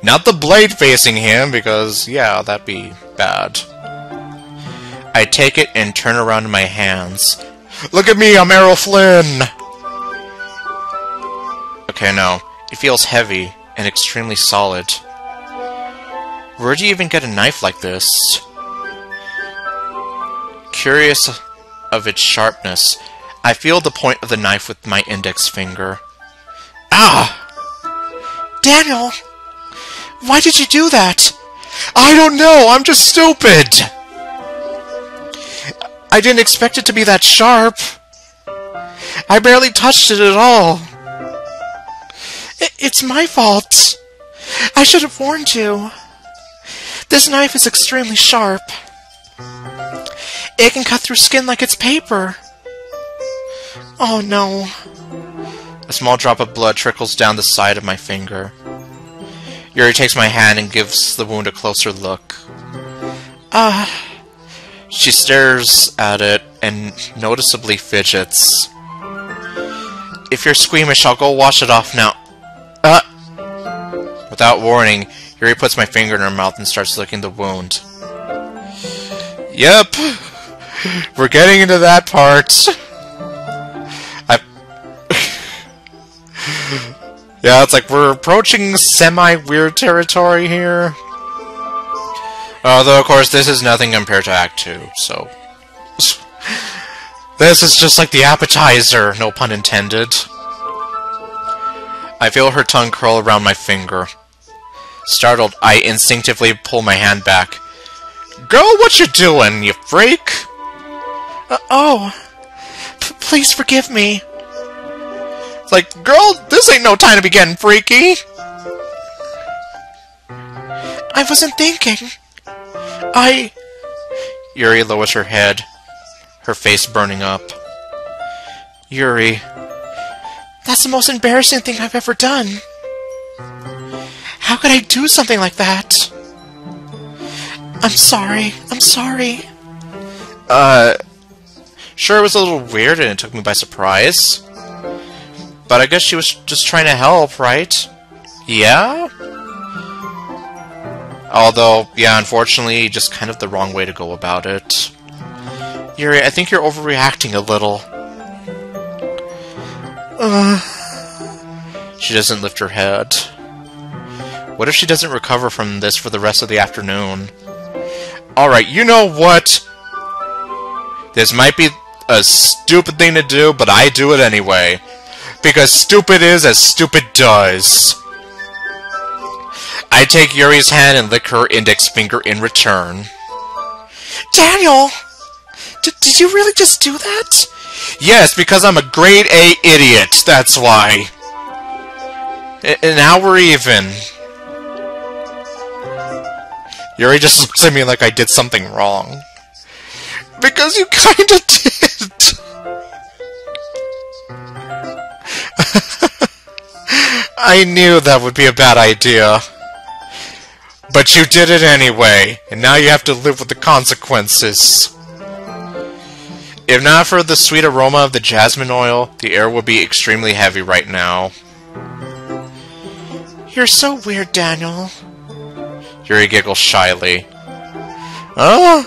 Not the blade facing him, because, yeah, that'd be bad. I take it and turn around in my hands. Look at me, I'm Errol Flynn! Okay, no. It feels heavy and extremely solid. Where do you even get a knife like this? Curious of its sharpness, I feel the point of the knife with my index finger. Ah! Daniel! Why did you do that? I don't know! I'm just stupid! I didn't expect it to be that sharp. I barely touched it at all. It's my fault. I should have warned you. This knife is extremely sharp. It can cut through skin like it's paper. Oh no. A small drop of blood trickles down the side of my finger. Yuri takes my hand and gives the wound a closer look. She stares at it and noticeably fidgets. If you're squeamish, I'll go wash it off now. Without warning, Yuri puts my finger in her mouth and starts licking the wound. Yep. We're getting into that part. Yeah, it's like we're approaching semi-weird territory here. Although, of course, this is nothing compared to Act 2, so... This is just like the appetizer, no pun intended. I feel her tongue curl around my finger. Startled, I instinctively pull my hand back. Girl, what you doing, you freak? Please forgive me. It's like, girl, this ain't no time to be getting freaky. I wasn't thinking. Yuri lowers her head, her face burning up. Yuri. That's the most embarrassing thing I've ever done. How could I do something like that? I'm sorry. Sure, it was a little weird and it took me by surprise. But I guess she was just trying to help, right? Yeah? Although, yeah, unfortunately, just kind of the wrong way to go about it. Yuri, I think you're overreacting a little. She doesn't lift her head. What if she doesn't recover from this for the rest of the afternoon? Alright, you know what? This might be a stupid thing to do, but I do it anyway. Because stupid is as stupid does. I take Yuri's hand and lick her index finger in return. Daniel! Did you really just do that? Yes, because I'm a grade A idiot, that's why. And now we're even. Yuri just looks at me like I did something wrong. Because you kinda did! I knew that would be a bad idea. But you did it anyway, and now you have to live with the consequences. If not for the sweet aroma of the jasmine oil, the air would be extremely heavy right now. You're so weird, Daniel. Yuri giggles shyly. Huh?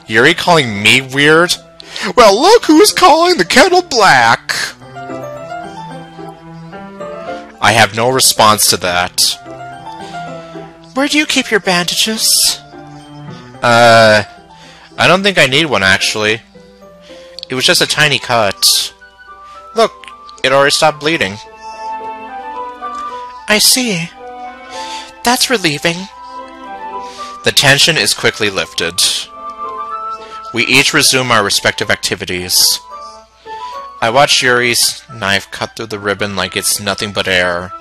Yuri calling me weird? Well, look who's calling the kettle black! I have no response to that. Where do you keep your bandages? I don't think I need one, actually. It was just a tiny cut. Look, it already stopped bleeding. I see. That's relieving. The tension is quickly lifted. We each resume our respective activities. I watch Yuri's knife cut through the ribbon like it's nothing but air.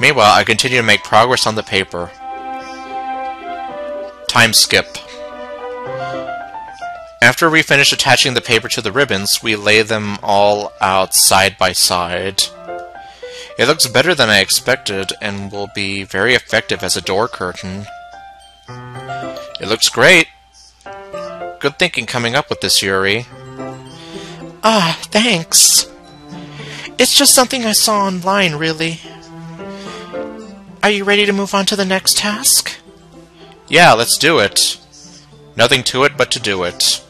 Meanwhile, I continue to make progress on the paper. Time skip. After we finish attaching the paper to the ribbons, we lay them all out side by side. It looks better than I expected, and will be very effective as a door curtain. It looks great. Good thinking coming up with this, Yuri. Thanks. It's just something I saw online, really. Are you ready to move on to the next task? Yeah, let's do it. Nothing to it but to do it.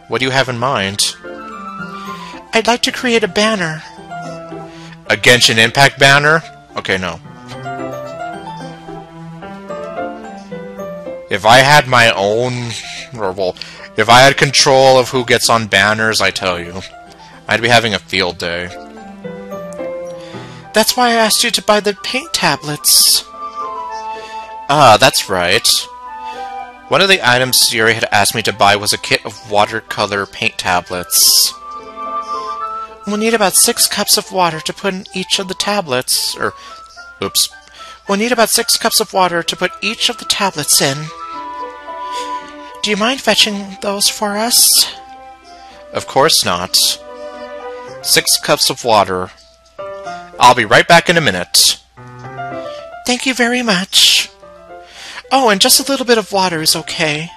What do you have in mind? I'd like to create a banner. A Genshin Impact banner? Okay, no. If I had my own... Or, well, if I had control of who gets on banners, I tell you, I'd be having a field day. That's why I asked you to buy the paint tablets. Ah, that's right. One of the items Yuri had asked me to buy was a kit of watercolor paint tablets. We'll need about 6 cups of water to put in each of the tablets, Oops. We'll need about 6 cups of water to put each of the tablets in. Do you mind fetching those for us? Of course not. 6 cups of water. I'll be right back in a minute. Thank you very much. Oh, and just a little bit of water is okay.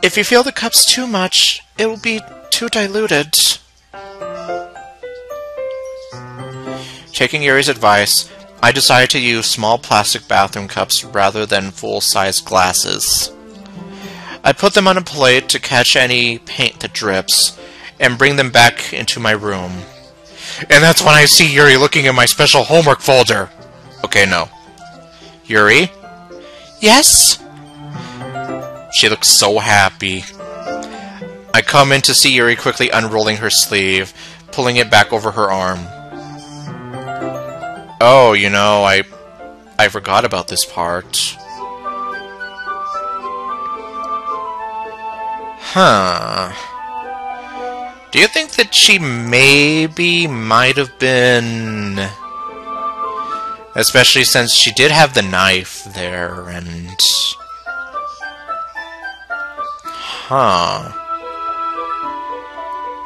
If you feel the cup's too much, it will be too diluted. Taking Yuri's advice, I decided to use small plastic bathroom cups rather than full-size glasses. I put them on a plate to catch any paint that drips, and bring them back into my room. And that's when I see Yuri looking at my special homework folder. Okay, no. Yuri? Yes? She looks so happy. I come in to see Yuri quickly unrolling her sleeve, pulling it back over her arm. Oh, you know, I forgot about this part. Huh. Do you think that she might have been... Especially since she did have the knife there, and... Huh.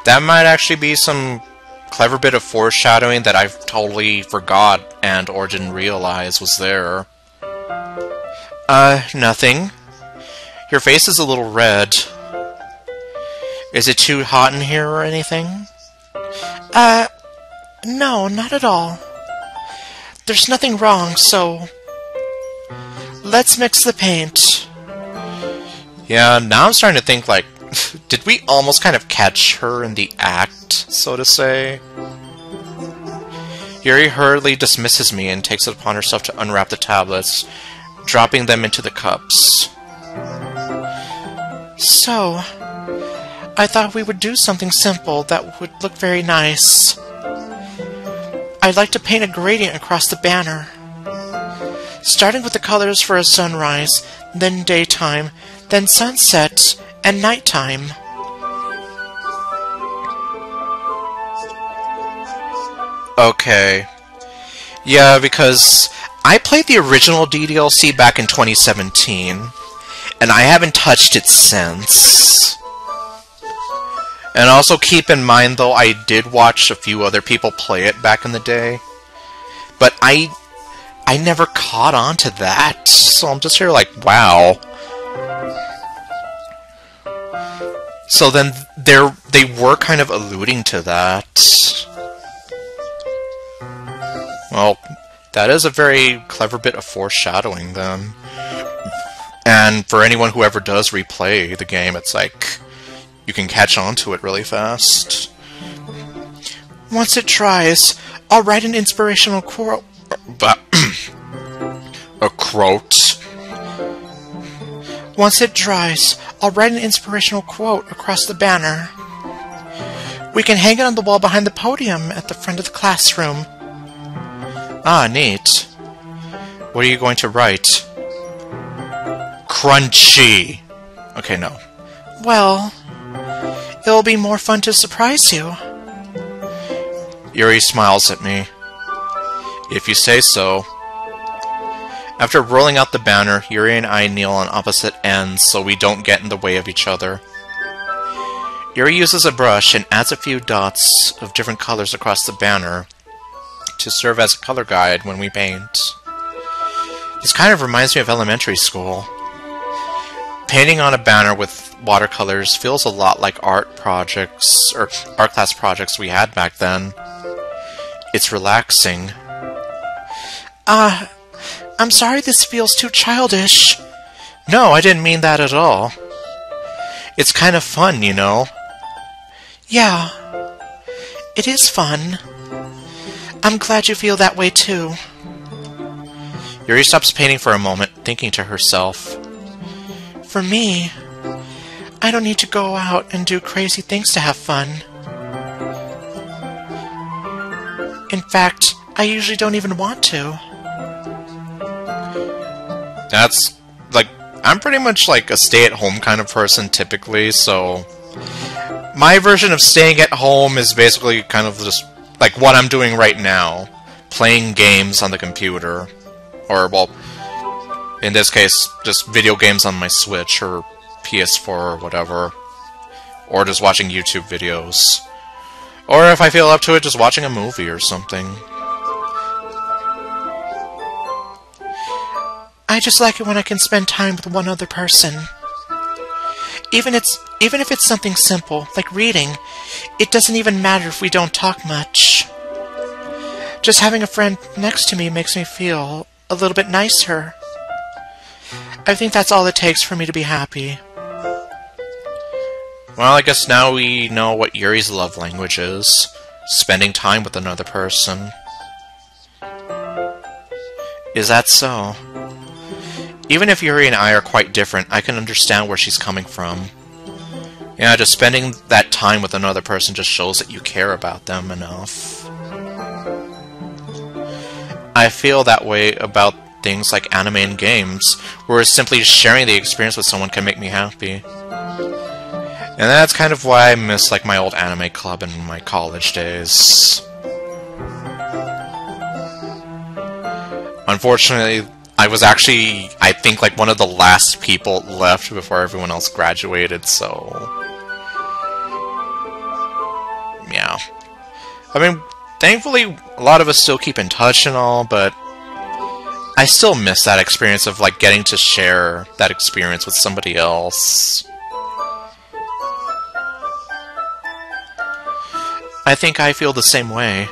That might actually be some clever bit of foreshadowing that I totally forgot and or didn't realize was there. Nothing. Your face is a little red. Is it too hot in here or anything? No, not at all. There's nothing wrong, so... Let's mix the paint. Yeah, now I'm starting to think, like, did we almost kind of catch her in the act, so to say? Yuri hurriedly dismisses me and takes it upon herself to unwrap the tablets, dropping them into the cups. So, I thought we would do something simple that would look very nice. I'd like to paint a gradient across the banner. Starting with the colors for a sunrise, then daytime, then sunset, and nighttime. Okay. Yeah, because I played the original DDLC back in 2017, and I haven't touched it since. And also keep in mind, though, I did watch a few other people play it back in the day, but I never caught on to that, so I'm just here like, wow. So then they were kind of alluding to that. Well, that is a very clever bit of foreshadowing then. And for anyone who ever does replay the game, it's like, you can catch on to it really fast. Once it dries, I'll write an inspirational quote. A quote? Once it dries, I'll write an inspirational quote across the banner. We can hang it on the wall behind the podium at the front of the classroom. Ah, neat. What are you going to write? Crunchy! Okay, no. Well, it'll be more fun to surprise you. Yuri smiles at me. If you say so. After rolling out the banner, Yuri and I kneel on opposite ends so we don't get in the way of each other. Yuri uses a brush and adds a few dots of different colors across the banner to serve as a color guide when we paint. This kind of reminds me of elementary school. Painting on a banner with watercolors feels a lot like art projects, or art class projects we had back then. It's relaxing. I'm sorry this feels too childish. No, I didn't mean that at all. It's kind of fun, you know. Yeah, it is fun. I'm glad you feel that way too. Yuri stops painting for a moment, thinking to herself. For me, I don't need to go out and do crazy things to have fun. In fact, I usually don't even want to. That's, like, I'm pretty much like a stay-at-home kind of person typically, so my version of staying at home is basically kind of just like what I'm doing right now. Playing games on the computer. Or, well, in this case, just video games on my Switch or PS4 or whatever. Or just watching YouTube videos. Or if I feel up to it, just watching a movie or something. I just like it when I can spend time with one other person. Even if it's something simple, like reading, it doesn't even matter if we don't talk much. Just having a friend next to me makes me feel a little bit nicer. I think that's all it takes for me to be happy. Well, I guess now we know what Yuri's love language is. Spending time with another person. Is that so? Even if Yuri and I are quite different, I can understand where she's coming from. Yeah, just spending that time with another person just shows that you care about them enough. I feel that way about things like anime and games, where simply sharing the experience with someone can make me happy. And that's kind of why I miss like my old anime club in my college days. Unfortunately, I was actually, I think, like one of the last people left before everyone else graduated, so yeah. I mean, thankfully, a lot of us still keep in touch and all, but I still miss that experience of like getting to share that experience with somebody else. I think I feel the same way.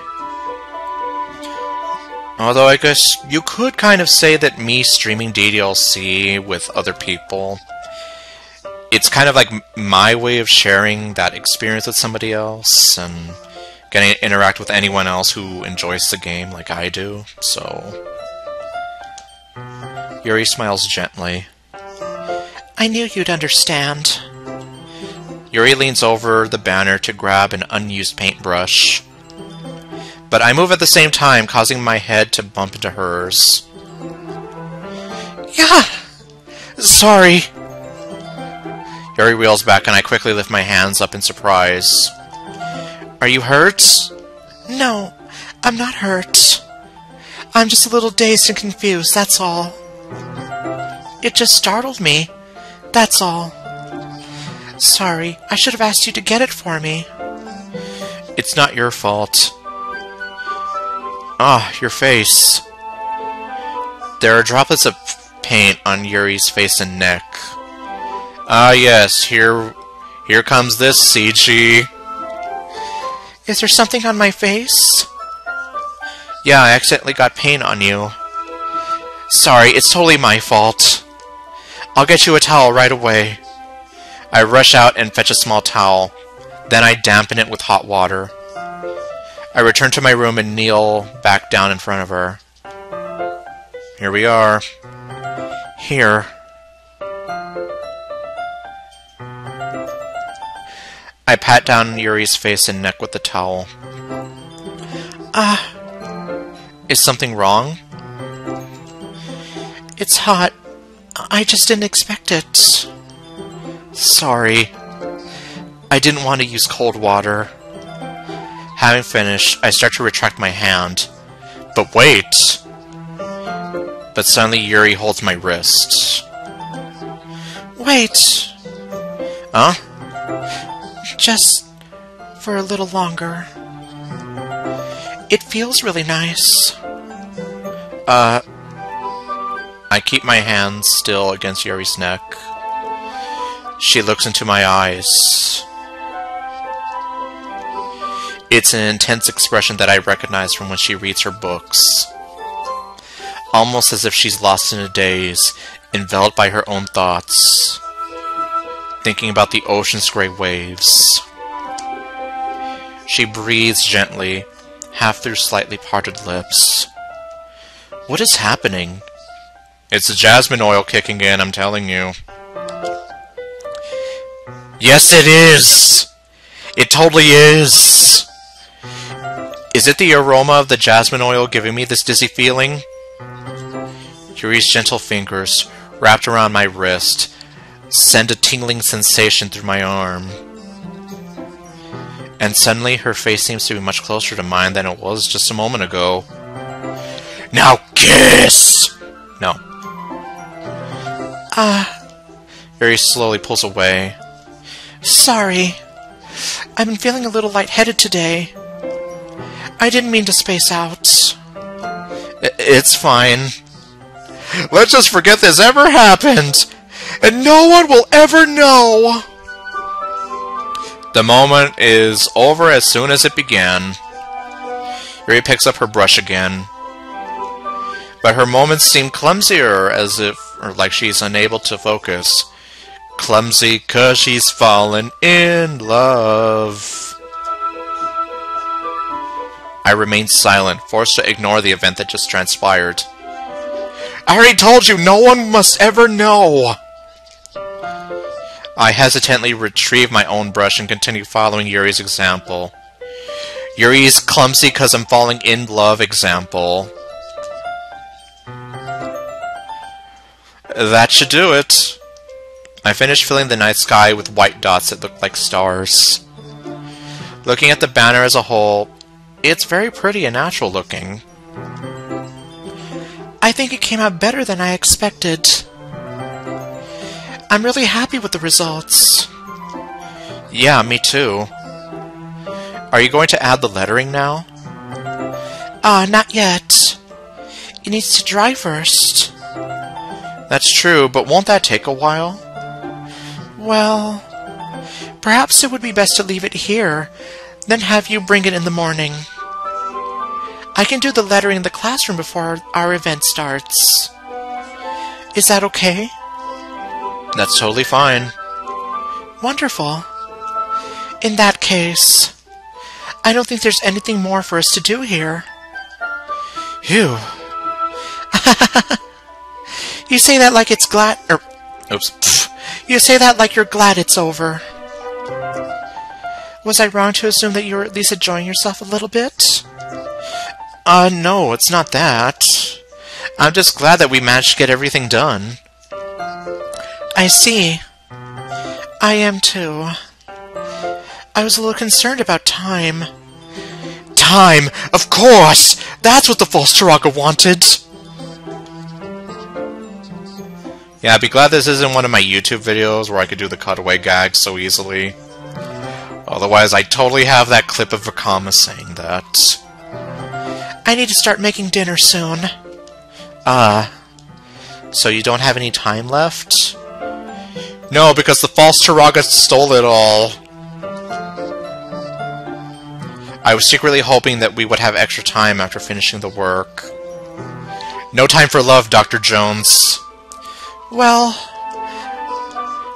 Although I guess you could kind of say that me streaming DDLC with other people, it's kind of like my way of sharing that experience with somebody else and getting to interact with anyone else who enjoys the game like I do, so... Yuri smiles gently. I knew you'd understand. Yuri leans over the banner to grab an unused paintbrush. But I move at the same time, causing my head to bump into hers. Yeah! Sorry. Yuri wheels back and I quickly lift my hands up in surprise. Are you hurt? No, I'm not hurt. I'm just a little dazed and confused, that's all. It just startled me. That's all. Sorry, I should have asked you to get it for me. It's not your fault. Ah, your face. There are droplets of paint on Yuri's face and neck. Ah, yes, here comes this, CG. Is there something on my face? Yeah, I accidentally got paint on you. Sorry, it's totally my fault. I'll get you a towel right away. I rush out and fetch a small towel. Then I dampen it with hot water. I return to my room and kneel back down in front of her. Here we are. Here. I pat down Yuri's face and neck with the towel. Is something wrong? It's hot. I just didn't expect it. Sorry. I didn't want to use cold water. Having finished, I start to retract my hand. But wait! But suddenly Yuri holds my wrist. Wait! Huh? Just for a little longer. It feels really nice. I keep my hands still against Yuri's neck. She looks into my eyes. It's an intense expression that I recognize from when she reads her books. Almost as if she's lost in a daze, enveloped by her own thoughts, thinking about the ocean's gray waves. She breathes gently, half through slightly parted lips. What is happening? It's the jasmine oil kicking in, I'm telling you. Yes, it is! It totally is! Is it the aroma of the jasmine oil giving me this dizzy feeling? Yuri's gentle fingers, wrapped around my wrist, send a tingling sensation through my arm. And suddenly, her face seems to be much closer to mine than it was just a moment ago. Now kiss! No. Yuri slowly pulls away. Sorry. I've been feeling a little lightheaded today. I didn't mean to space out. It's fine. Let's just forget this ever happened, and no one will ever know! The moment is over as soon as it began. Yuri picks up her brush again. But her moments seem clumsier, as if, or like she's unable to focus. Clumsy 'cause she's fallen in love. I remain silent, forced to ignore the event that just transpired. I already told you, no one must ever know! I hesitantly retrieve my own brush and continue following Yuri's example. Yuri's clumsy 'cause I'm falling in love example. That should do it. I finished filling the night sky with white dots that looked like stars. Looking at the banner as a whole, it's very pretty and natural looking. I think it came out better than I expected. I'm really happy with the results. Yeah, me too. Are you going to add the lettering now? Not yet. It needs to dry first. That's true, but won't that take a while? Well, perhaps it would be best to leave it here, then have you bring it in the morning. I can do the lettering in the classroom before our event starts. Is that okay? That's totally fine. Wonderful. In that case, I don't think there's anything more for us to do here. Phew. You say that like it's glad... Oops. You say that like you're glad it's over. Was I wrong to assume that you were at least enjoying yourself a little bit? No, it's not that. I'm just glad that we managed to get everything done. I see. I am too. I was a little concerned about time. Time! Of course! That's what the false Taraga wanted! Yeah, I'd be glad this isn't one of my YouTube videos where I could do the cutaway gags so easily. Otherwise, I totally have that clip of Vakama saying that. I need to start making dinner soon. So you don't have any time left? No, because the false Taraga stole it all. I was secretly hoping that we would have extra time after finishing the work. No time for love, Dr. Jones. Well...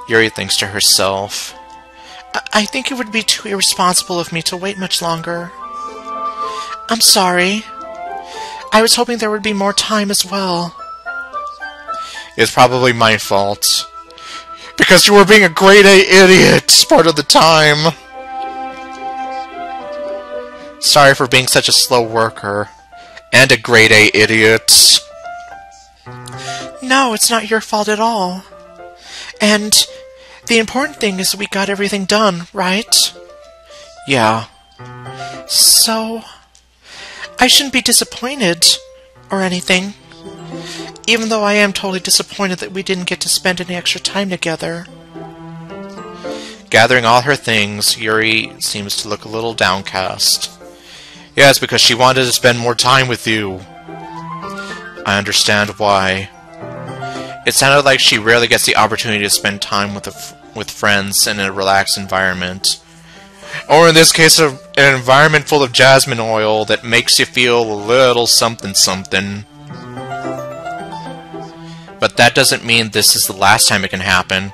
Yuri thinks to herself. I think it would be too irresponsible of me to wait much longer. I'm sorry. I was hoping there would be more time as well. It's probably my fault. Because you were being a grade A idiot part of the time. Sorry for being such a slow worker. And a grade A idiot. No, it's not your fault at all. And the important thing is we got everything done, right? Yeah. So, I shouldn't be disappointed or anything. Even though I am totally disappointed that we didn't get to spend any extra time together. Gathering all her things, Yuri seems to look a little downcast. Yes, because she wanted to spend more time with you. I understand why. It sounded like she rarely gets the opportunity to spend time with friends in a relaxed environment. Or in this case, an environment full of jasmine oil that makes you feel a little something-something. But that doesn't mean this is the last time it can happen.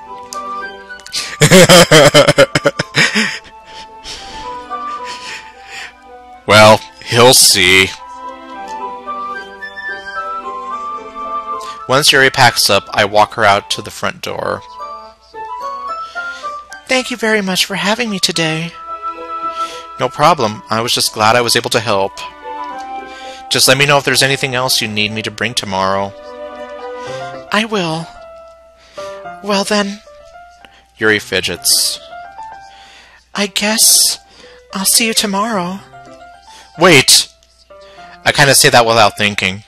Well, he'll see. Once Yuri packs up, I walk her out to the front door. Thank you very much for having me today. No problem. I was just glad I was able to help. Just let me know if there's anything else you need me to bring tomorrow. I will. Well then... Yuri fidgets. I guess I'll see you tomorrow. Wait! I kind of say that without thinking.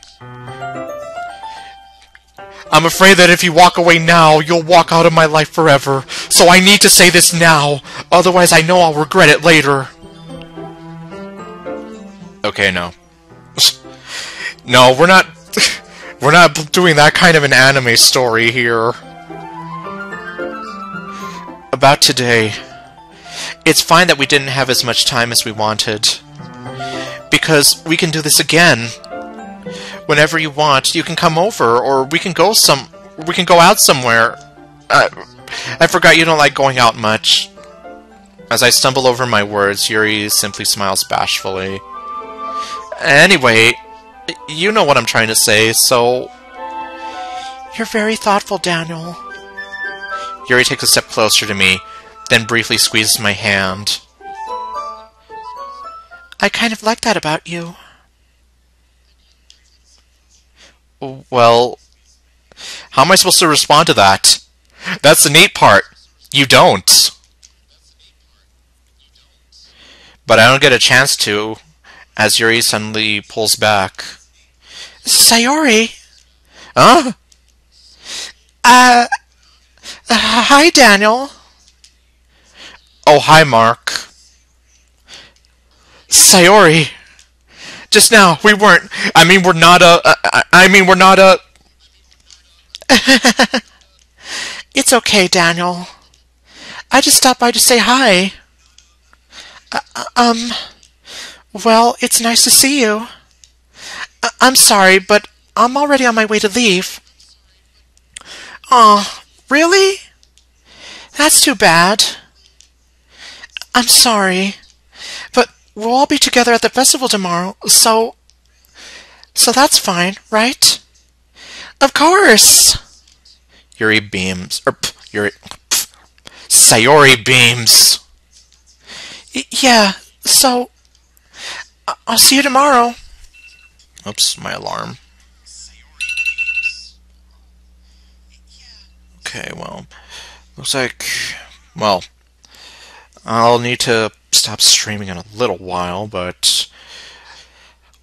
I'm afraid that if you walk away now, you'll walk out of my life forever. So I need to say this now. Otherwise, I know I'll regret it later. Okay, no. No, we're not... We're not doing that kind of an anime story here. About today. It's fine that we didn't have as much time as we wanted. Because we can do this again. Whenever you want, you can come over, or we can go out somewhere. I forgot you don't like going out much. As I stumble over my words, Yuri simply smiles bashfully. Anyway, you know what I'm trying to say, so... You're very thoughtful, Daniel. Yuri takes a step closer to me, then briefly squeezes my hand. I kind of like that about you. Well, how am I supposed to respond to that? That's the neat part. You don't. But I don't get a chance to, as Yuri suddenly pulls back. Sayori? Huh? Hi, Daniel. Oh, hi, Mark. Sayori. Just now, we weren't. We're not a... It's okay, Daniel. I just stopped by to say hi. Well, it's nice to see you. I'm sorry, but I'm already on my way to leave. Aw, really? That's too bad. I'm sorry, but we'll all be together at the festival tomorrow, so that's fine, right? Of course! Yuri beams. Sayori beams. Yeah, so... I'll see you tomorrow. Oops, my alarm. Okay, well... Looks like... Well... I'll need to stop streaming in a little while, but...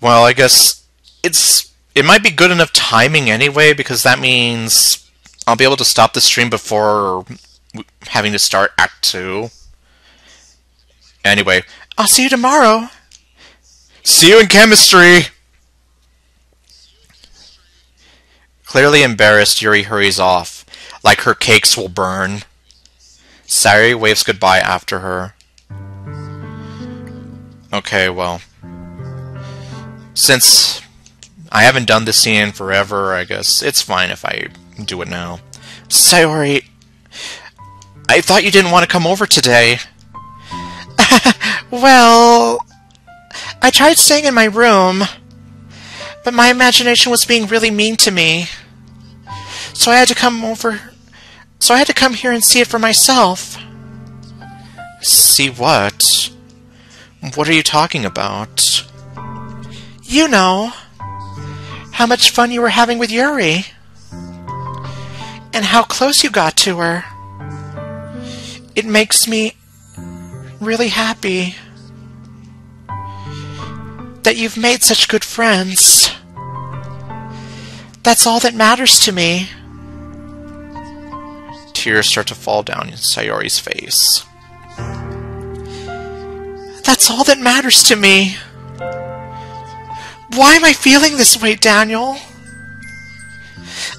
Well, I guess... It might be good enough timing anyway, because that means... I'll be able to stop the stream before having to start Act 2. Anyway, I'll see you tomorrow. See you in chemistry! Clearly embarrassed, Yuri hurries off, like her cakes will burn. Sayori waves goodbye after her. Okay, well... Since I haven't done this scene in forever, I guess it's fine if I do it now. Sayori, I thought you didn't want to come over today. Well... I tried staying in my room, but my imagination was being really mean to me. So I had to come here and see it for myself. See what? What are you talking about? You know, how much fun you were having with Yuri. And how close you got to her. It makes me really happy that you've made such good friends. That's all that matters to me. Tears start to fall down Sayori's face. That's all that matters to me. Why am I feeling this way, Daniel?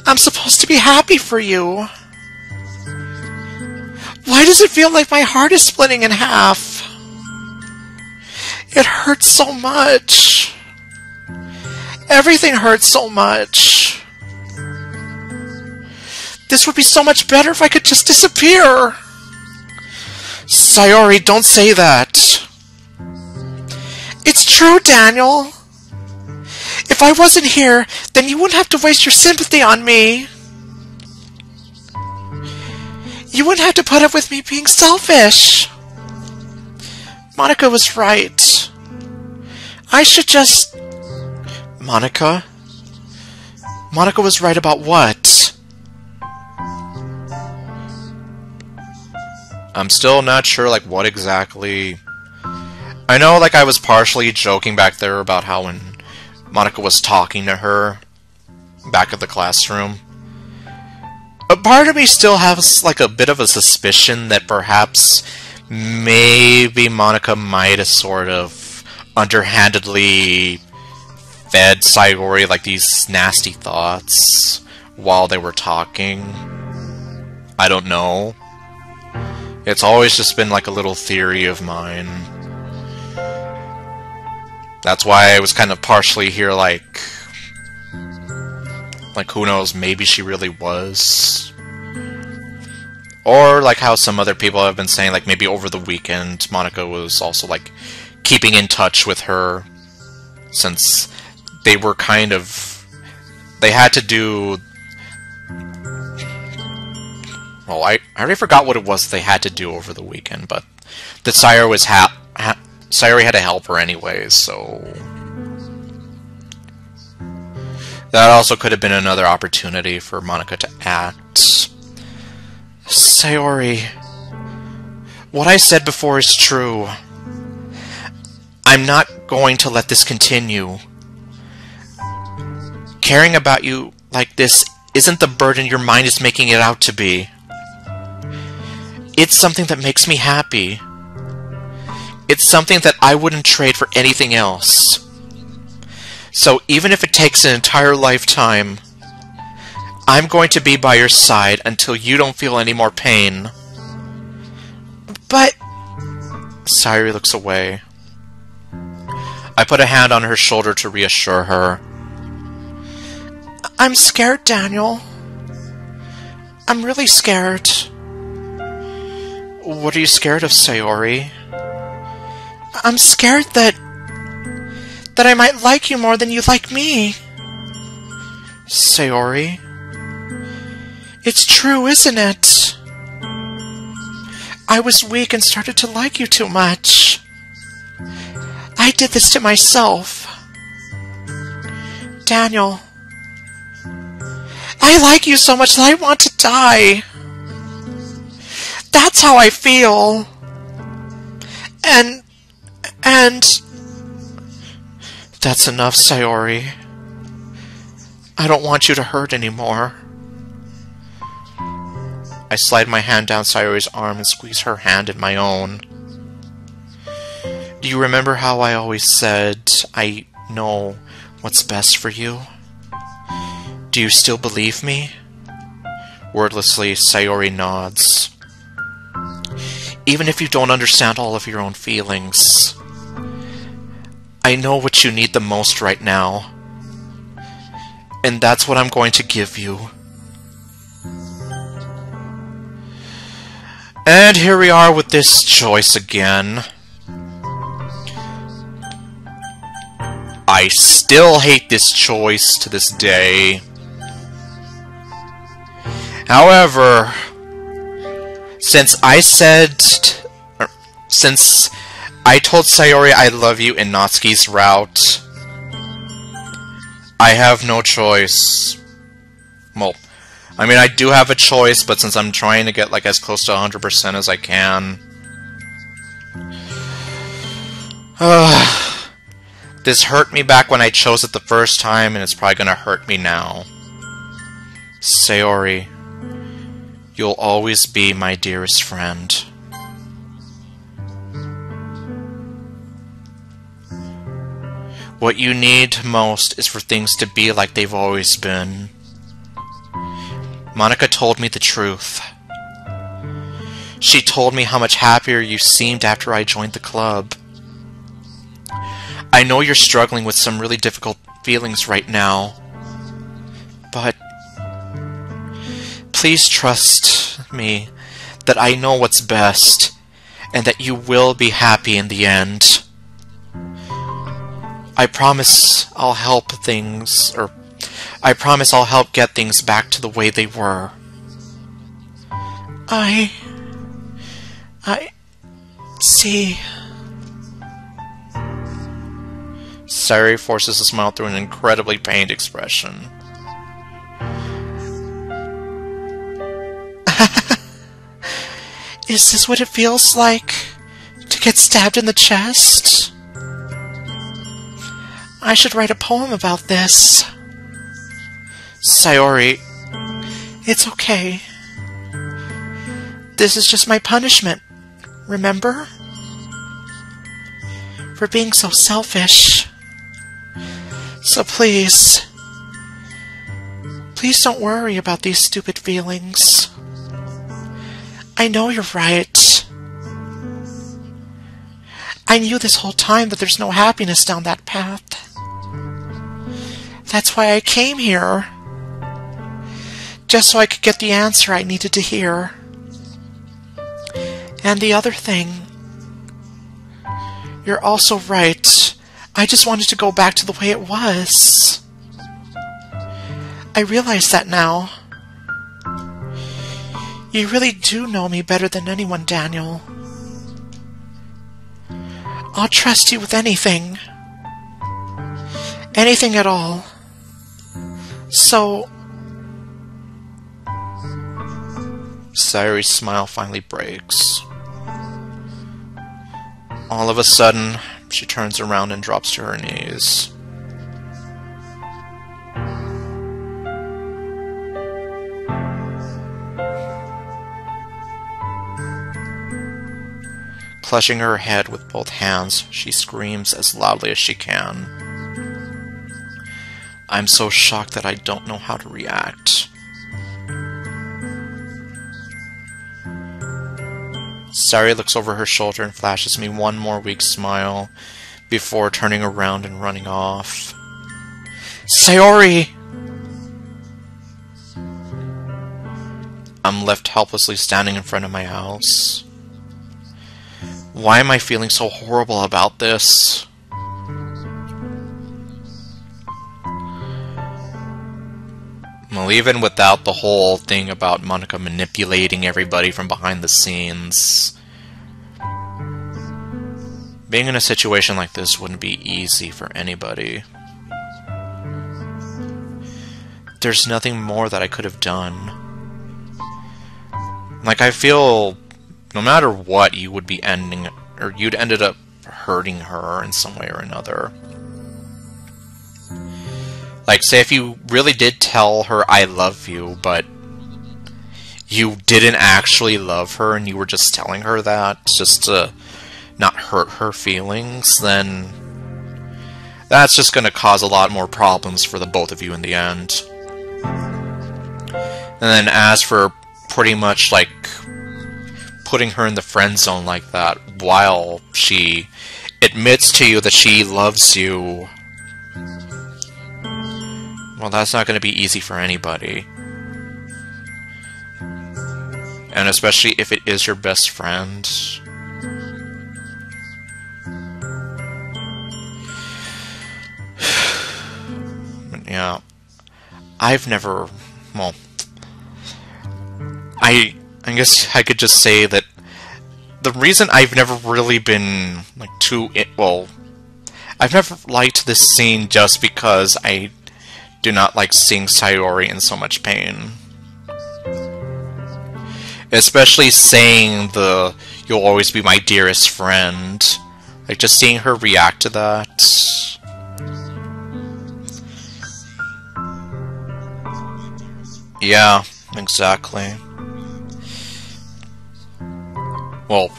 I'm supposed to be happy for you. Why does it feel like my heart is splitting in half? It hurts so much. Everything hurts so much. This would be so much better if I could just disappear. Sayori, don't say that. It's true, Daniel. If I wasn't here, then you wouldn't have to waste your sympathy on me. You wouldn't have to put up with me being selfish. Monica was right. I should just... Monica? Monica was right about what? I'm still not sure, like, what exactly... I know, like, I was partially joking back there about how when Monica was talking to her back at the classroom. But part of me still has, like, a bit of a suspicion that perhaps maybe Monica might have sort of underhandedly fed Sayori, like, these nasty thoughts while they were talking. I don't know. It's always just been, like, a little theory of mine. That's why I was kind of partially here, like, who knows, maybe she really was. Or, like, how some other people have been saying, like, maybe over the weekend, Monica was also, like, keeping in touch with her, since they were kind of... They had to do... Well, I already forgot what it was they had to do over the weekend, but that Sayori was Sayori had to help her anyways, so... That also could have been another opportunity for Monica to act. Sayori, what I said before is true. I'm not going to let this continue. Caring about you like this isn't the burden your mind is making it out to be. It's something that makes me happy. It's something that I wouldn't trade for anything else. So even if it takes an entire lifetime, I'm going to be by your side until you don't feel any more pain. But... Sayori looks away. I put a hand on her shoulder to reassure her. I'm scared, Daniel. I'm really scared. What are you scared of, Sayori? I'm scared that I might like you more than you like me. Sayori. It's true, isn't it? I was weak and started to like you too much. I did this to myself. Daniel. I like you so much that I want to die. That's how I feel. And... That's enough, Sayori. I don't want you to hurt anymore. I slide my hand down Sayori's arm and squeeze her hand in my own. Do you remember how I always said, I know what's best for you? Do you still believe me? Wordlessly, Sayori nods. Even if you don't understand all of your own feelings, I know what you need the most right now. And that's what I'm going to give you. And here we are with this choice again. I still hate this choice to this day. However, since I told Sayori I love you in Natsuki's route, I have no choice. Well, I mean, I do have a choice, but since I'm trying to get, like, as close to 100% as I can... This hurt me back when I chose it the first time, and it's probably gonna hurt me now. Sayori, you'll always be my dearest friend. What you need most is for things to be like they've always been. Monica told me the truth. She told me how much happier you seemed after I joined the club. I know you're struggling with some really difficult feelings right now, but please trust me that I know what's best and that you will be happy in the end. I promise I'll help get things back to the way they were. I see. Sayori forces a smile through an incredibly pained expression. Is this what it feels like to get stabbed in the chest? I should write a poem about this. Sayori, it's okay. This is just my punishment, remember? For being so selfish. So please don't worry about these stupid feelings. I know you're right. I knew this whole time that there's no happiness down that path. That's why I came here. Just so I could get the answer I needed to hear. And the other thing, you're also right. I just wanted to go back to the way it was. I realize that now. You really do know me better than anyone, Daniel. I'll trust you with anything. Anything at all. So... Sayori's smile finally breaks. All of a sudden, she turns around and drops to her knees. Clutching her head with both hands, she screams as loudly as she can. I'm so shocked that I don't know how to react. Sayori looks over her shoulder and flashes me one more weak smile before turning around and running off. Sayori! I'm left helplessly standing in front of my house. Why am I feeling so horrible about this? Well, even without the whole thing about Monica manipulating everybody from behind the scenes, being in a situation like this wouldn't be easy for anybody. There's nothing more that I could have done. Like, I feel no matter what, you would be ending, or you'd ended up hurting her in some way or another. Like, say if you really did tell her, I love you, but you didn't actually love her and you were just telling her that just to not hurt her feelings, then that's just going to cause a lot more problems for the both of you in the end. And then as for pretty much, like, putting her in the friend zone like that while she admits to you that she loves you, well, that's not going to be easy for anybody. And especially if it is your best friend. Yeah. I've never... Well... I guess I could just say that the reason I've never really been, like, I've never liked this scene just because I do not like seeing Sayori in so much pain. Especially saying the, you'll always be my dearest friend. Like, just seeing her react to that. Yeah, exactly. Well,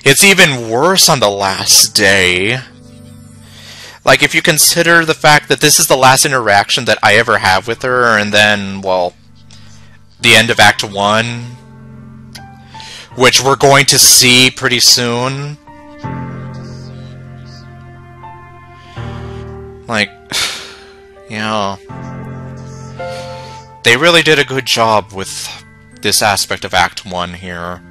it's even worse on the last day. Like, if you consider the fact that this is the last interaction that I ever have with her, and then, well, the end of Act 1, which we're going to see pretty soon. Like, yeah. They really did a good job with this aspect of Act 1 here.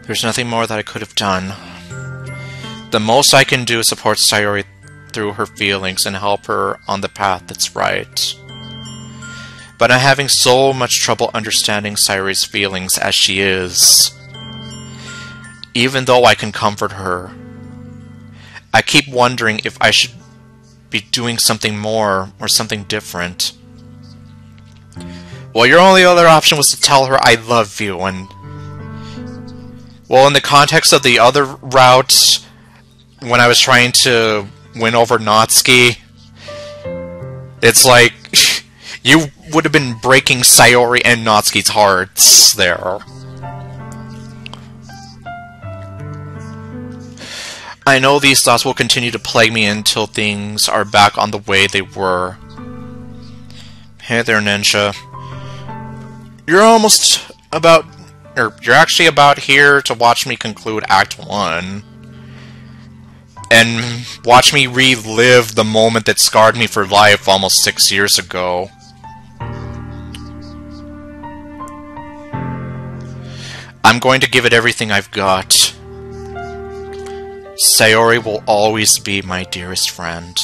There's nothing more that I could have done. The most I can do is support Sayori through her feelings and help her on the path that's right. but I'm having so much trouble understanding Sayori's feelings as she is. Even though I can comfort her, I keep wondering if I should be doing something more or something different. Well, your only other option was to tell her I love you, and... well, in the context of the other route, when I was trying to win over Natsuki, it's like, you would have been breaking Sayori and Natsuki's hearts there. I know these thoughts will continue to plague me until things are back on the way they were. Hey there, Ninja. You're almost about... you're actually about here to watch me conclude Act 1. And watch me relive the moment that scarred me for life almost 6 years ago. I'm going to give it everything I've got. Sayori will always be my dearest friend.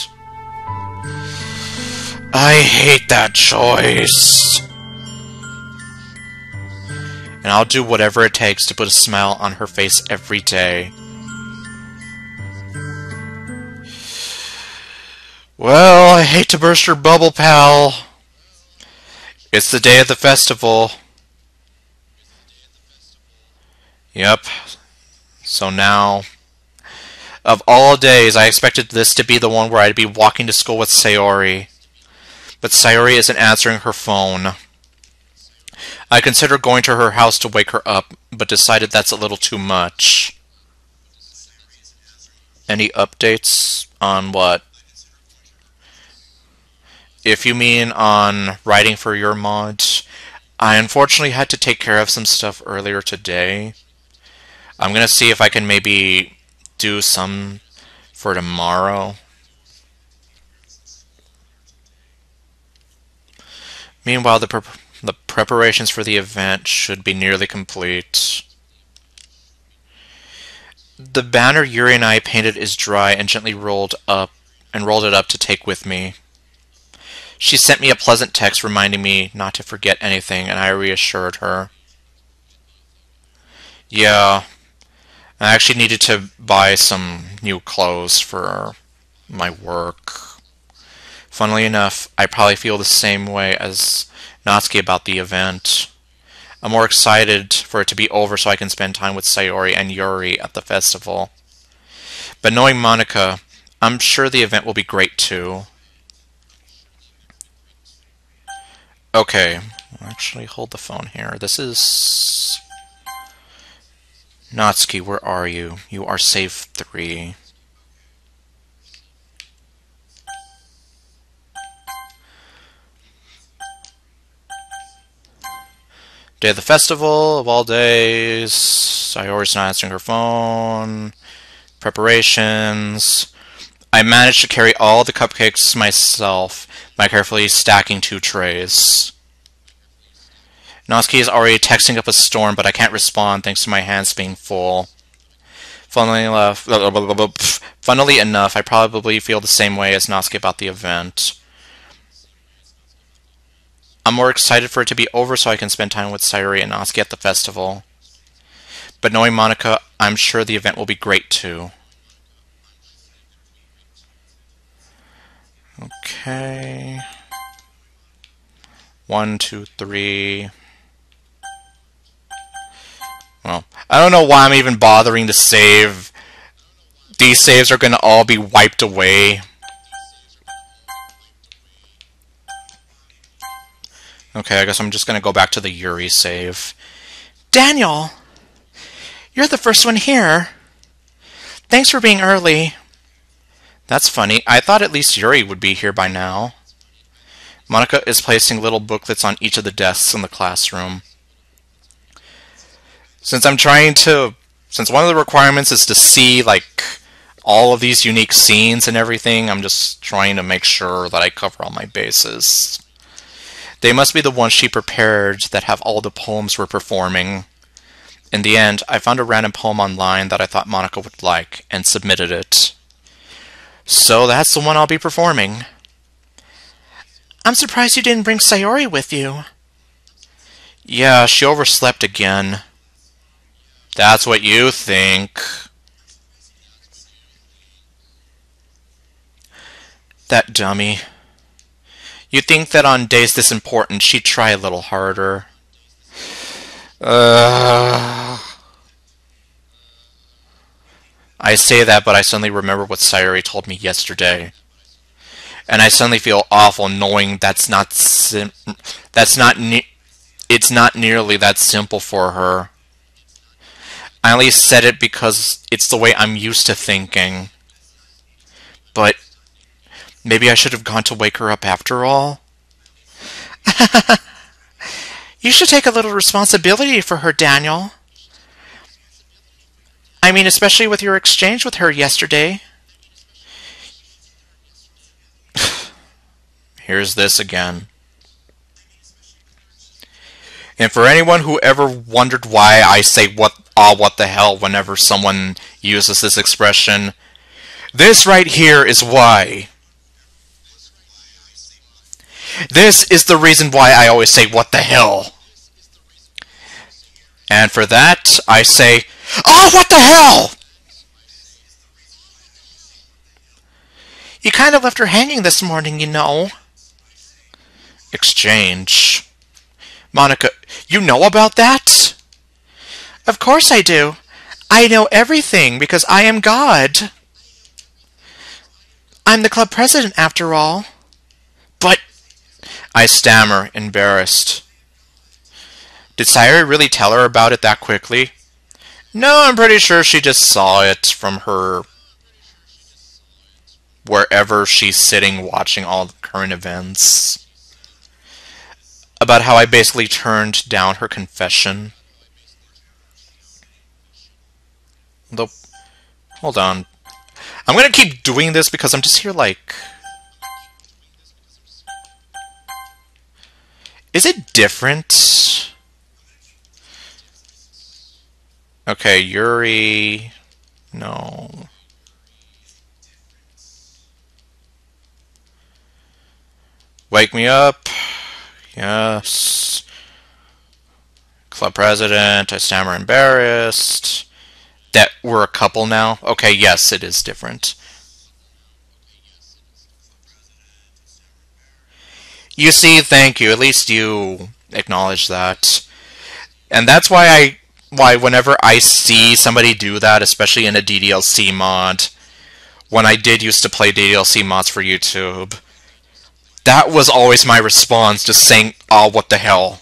I hate that choice. And I'll do whatever it takes to put a smile on her face every day. Well, I hate to burst your bubble, pal. It's the day of the festival. Yep. So now, of all days, I expected this to be the one where I'd be walking to school with Sayori. But Sayori isn't answering her phone. I considered going to her house to wake her up, but decided that's a little too much. Any updates on what? If you mean on writing for your mod, I unfortunately had to take care of some stuff earlier today. I'm gonna see if I can maybe do some for tomorrow. Meanwhile, the preparations for the event should be nearly complete. The banner Yuri and I painted is dry and gently rolled it up to take with me. She sent me a pleasant text reminding me not to forget anything, and I reassured her. Yeah, I actually needed to buy some new clothes for my work. Funnily enough, I probably feel the same way as Natsuki about the event. I'm more excited for it to be over so I can spend time with Sayori and Yuri at the festival. But knowing Monica, I'm sure the event will be great too. Okay, actually hold the phone here. This is... Natsuki, where are you? You are safe 3. Day of the festival, of all days. Sayori's not answering her phone. Preparations. I managed to carry all the cupcakes myself by carefully stacking 2 trays. Natsuki is already texting up a storm, but I can't respond thanks to my hands being full. Funnily enough, I probably feel the same way as Natsuki about the event. I'm more excited for it to be over so I can spend time with Sayori and Natsuki at the festival. But knowing Monica, I'm sure the event will be great too. Okay. 1, 2, 3. Well, I don't know why I'm even bothering to save. These saves are going to all be wiped away. Okay, I guess I'm just going to go back to the Yuri save. Daniel! You're the first one here. Thanks for being early. That's funny. I thought at least Yuri would be here by now. Monica is placing little booklets on each of the desks in the classroom. Since one of the requirements is to see, like, all of these unique scenes and everything, I'm just trying to make sure that I cover all my bases. They must be the ones she prepared that have all the poems we're performing. In the end, I found a random poem online that I thought Monica would like, and submitted it. So that's the one I'll be performing. I'm surprised you didn't bring Sayori with you. Yeah, she overslept again. That's what you think. That dummy. You'd think that on days this important, she'd try a little harder. I say that, but I suddenly remember what Sayori told me yesterday. And I suddenly feel awful knowing it's not nearly that simple for her. I only said it because it's the way I'm used to thinking. But maybe I should have gone to wake her up after all. You should take a little responsibility for her, Daniel. I mean, especially with your exchange with her yesterday. Here's this again. And for anyone who ever wondered why I say what the hell whenever someone uses this expression, this right here is why. This is the reason why I always say what the hell. And for that, I say, oh, what the hell! You kind of left her hanging this morning, you know. Exchange. Monica, you know about that? Of course I do. I know everything because I am God. I'm the club president, after all. But... I stammer, embarrassed. Did Sayori really tell her about it that quickly? No, I'm pretty sure she just saw it from her... wherever she's sitting watching all the current events. About how I basically turned down her confession. Though, hold on. I'm gonna keep doing this because I'm just here like... Is it different? Okay, Yuri... No... Wake me up. Yes. Club president. I stammer, embarrassed. That we're a couple now? Okay, yes, it is different. You see, thank you. At least you acknowledge that. And that's why whenever I see somebody do that, especially in a DDLC mod, when I did used to play DDLC mods for YouTube, that was always my response, just saying, oh, what the hell.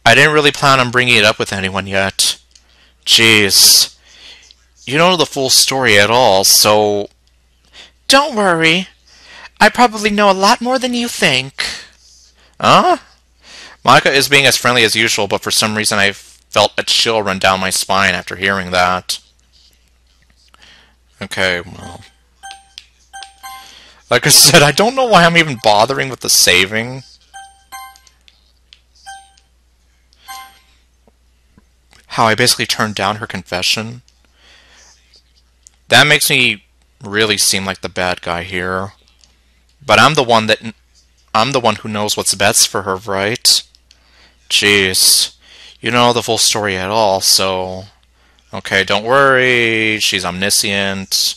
I didn't really plan on bringing it up with anyone yet. Jeez. You don't know the full story at all, so... Don't worry. I probably know a lot more than you think. Huh? Monica is being as friendly as usual, but for some reason I felt a chill run down my spine after hearing that. Okay, well... Like I said, I don't know why I'm even bothering with the saving. How I basically turned down her confession. That makes me really seem like the bad guy here. But I'm the one who knows what's best for her, right? Jeez. You don't know the full story at all, so... Okay, don't worry. She's omniscient.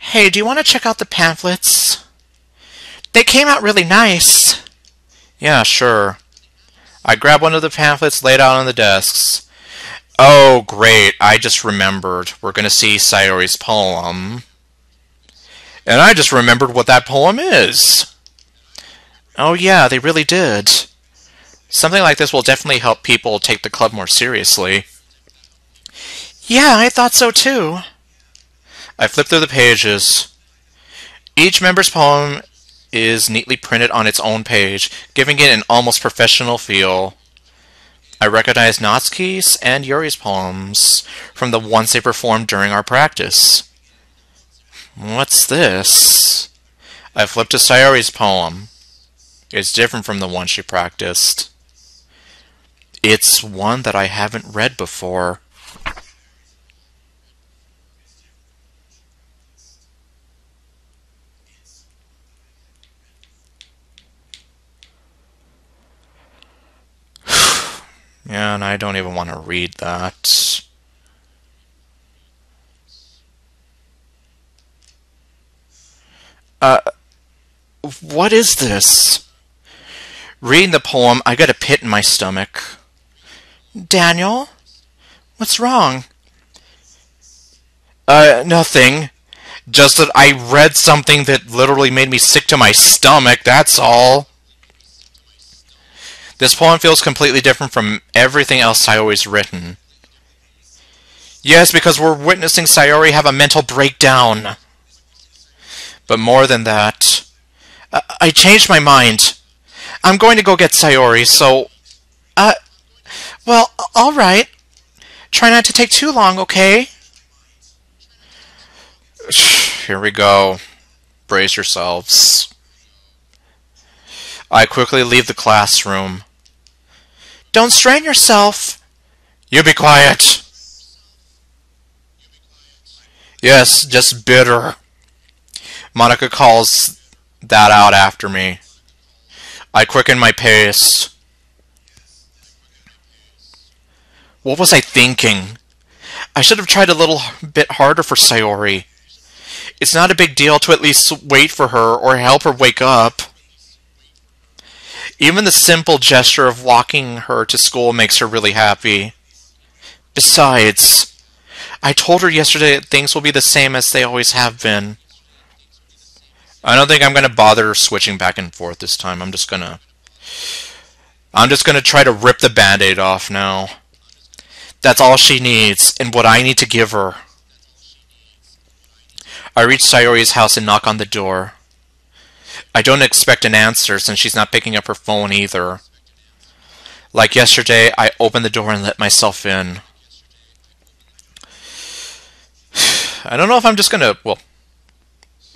Hey, do you want to check out the pamphlets? They came out really nice. Yeah, sure. I grabbed one of the pamphlets laid out on the desks. Oh, great. I just remembered. We're going to see Sayori's poem. And I just remembered what that poem is. Oh yeah, they really did. Something like this will definitely help people take the club more seriously. Yeah, I thought so too. I flipped through the pages. Each member's poem is neatly printed on its own page, giving it an almost professional feel. I recognized Natsuki's and Yuri's poems from the ones they performed during our practice. What's this? I flipped to Sayori's poem. It's different from the one she practiced. It's one that I haven't read before. Yeah, and I don't even want to read that. What is this? Reading the poem, I got a pit in my stomach. Daniel? What's wrong? Nothing. Just that I read something that literally made me sick to my stomach, that's all. This poem feels completely different from everything else Sayori's written. Yes, because we're witnessing Sayori have a mental breakdown. But more than that, I changed my mind. I'm going to go get Sayori, so... Well, alright. Try not to take too long, okay? Here we go. Brace yourselves. I quickly leave the classroom. Don't strain yourself. You be quiet. Yes, just bitter. Monica calls that out after me. I quicken my pace. What was I thinking? I should have tried a little bit harder for Sayori. It's not a big deal to at least wait for her or help her wake up. Even the simple gesture of walking her to school makes her really happy. Besides, I told her yesterday that things will be the same as they always have been. I don't think I'm going to bother switching back and forth this time. I'm just going to try to rip the Band-Aid off now. That's all she needs, and what I need to give her. I reach Sayori's house and knock on the door. I don't expect an answer since she's not picking up her phone either. Like yesterday, I open the door and let myself in. I don't know if I'm just gonna... Well,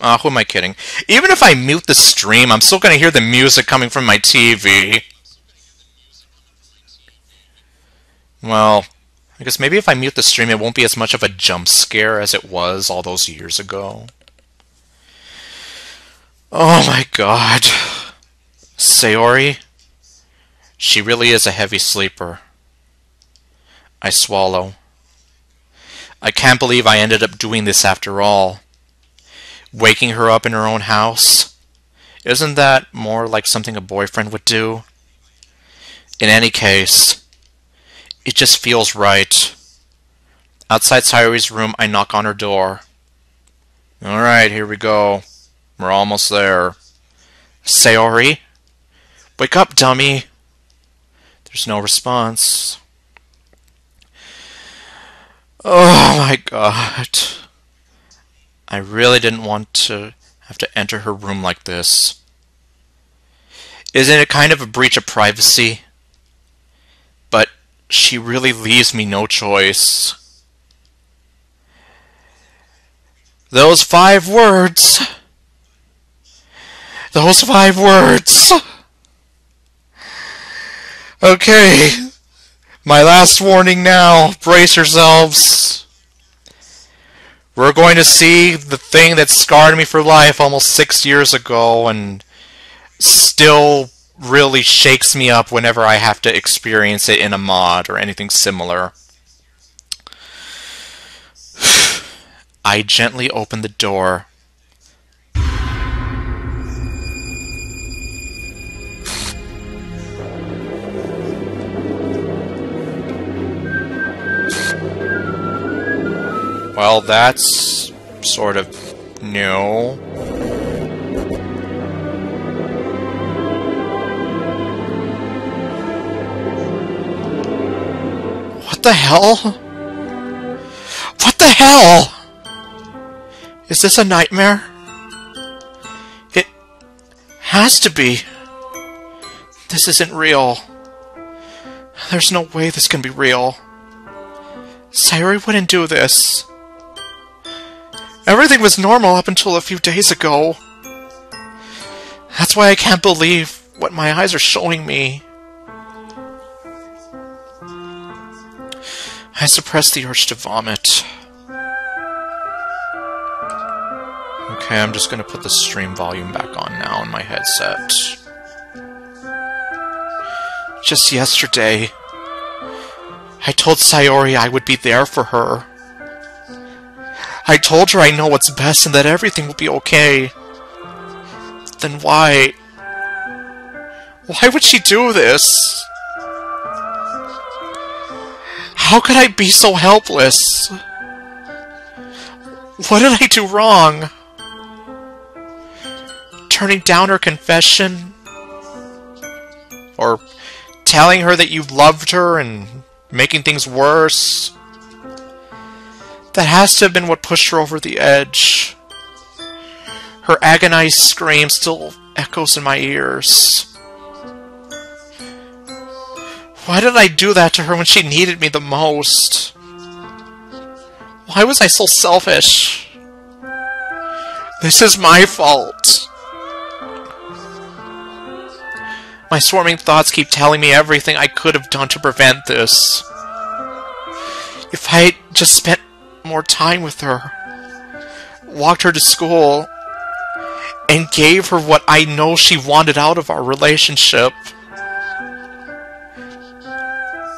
who am I kidding? Even if I mute the stream, I'm still gonna hear the music coming from my TV. Well, I guess maybe if I mute the stream, it won't be as much of a jump scare as it was all those years ago. Oh my god. Sayori? She really is a heavy sleeper. I swallow. I can't believe I ended up doing this after all. Waking her up in her own house? Isn't that more like something a boyfriend would do? In any case, it just feels right. Outside Sayori's room, I knock on her door. Alright, here we go. We're almost there. Sayori? Wake up, dummy! There's no response. Oh my god. I really didn't want to have to enter her room like this. Isn't it kind of a breach of privacy? But she really leaves me no choice. Those 5 words. Those 5 words. Okay. My last warning now. Brace yourselves. We're going to see the thing that scarred me for life almost 6 years ago and still really shakes me up whenever I have to experience it in a mod or anything similar. I gently open the door. Well, that's sort of new. What the hell? What the hell? Is this a nightmare? It has to be. This isn't real. There's no way this can be real. Sayori wouldn't do this. Everything was normal up until a few days ago. That's why I can't believe what my eyes are showing me. I suppress the urge to vomit. Okay, I'm just gonna put the stream volume back on now on my headset. Just yesterday, I told Sayori I would be there for her. I told her I know what's best and that everything will be okay. Then why? Why would she do this? How could I be so helpless? What did I do wrong? Turning down her confession? Or telling her that you loved her and making things worse? That has to have been what pushed her over the edge. Her agonized scream still echoes in my ears. Why did I do that to her when she needed me the most? Why was I so selfish? This is my fault. My swarming thoughts keep telling me everything I could have done to prevent this. If I had just spent more time with her, walked her to school, and gave her what I know she wanted out of our relationship,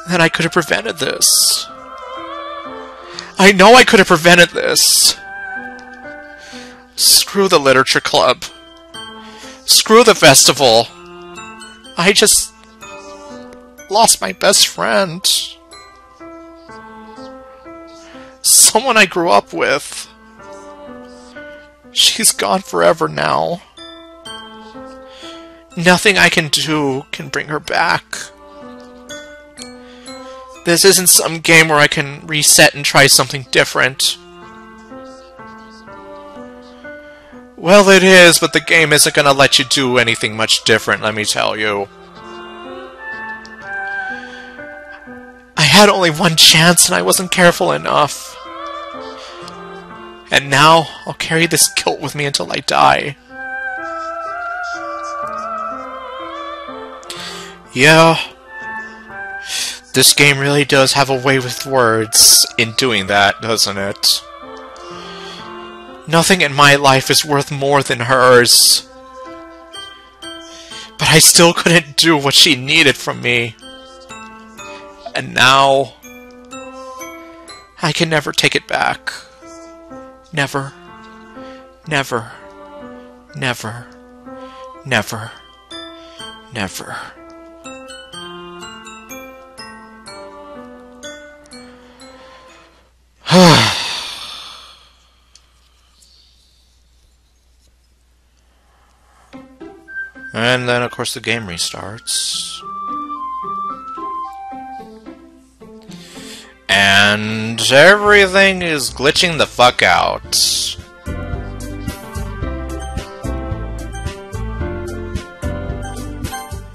then I could have prevented this. I know I could have prevented this. Screw the literature club. Screw the festival. I just lost my best friend. Someone I grew up with. She's gone forever now. Nothing I can do can bring her back. This isn't some game where I can reset and try something different. Well, it is, but the game isn't gonna let you do anything much different, let me tell you. I had only one chance and I wasn't careful enough. And now, I'll carry this guilt with me until I die. Yeah. This game really does have a way with words in doing that, doesn't it? Nothing in my life is worth more than hers. But I still couldn't do what she needed from me. And now, I can never take it back. Never. Never. Never. Never. Never. And then, of course, the game restarts. And everything is glitching the fuck out.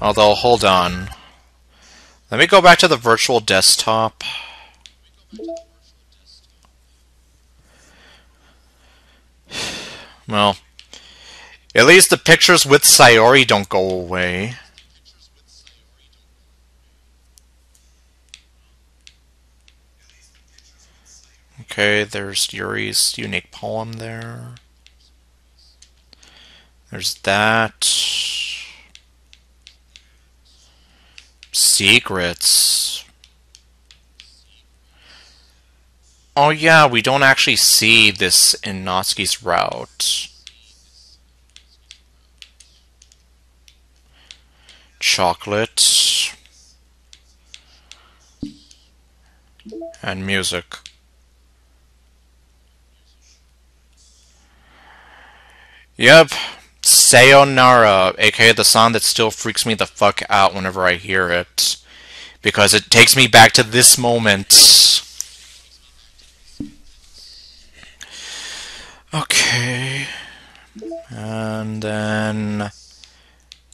Although, hold on. Let me go back to the virtual desktop. Well, at least the pictures with Sayori don't go away. Okay, there's Yuri's unique poem there. There's that. Secrets. Oh yeah, we don't actually see this in Natsuki's route. Chocolate. And music. Yep. Sayonara, aka the song that still freaks me the fuck out whenever I hear it. Because it takes me back to this moment. Okay. And then...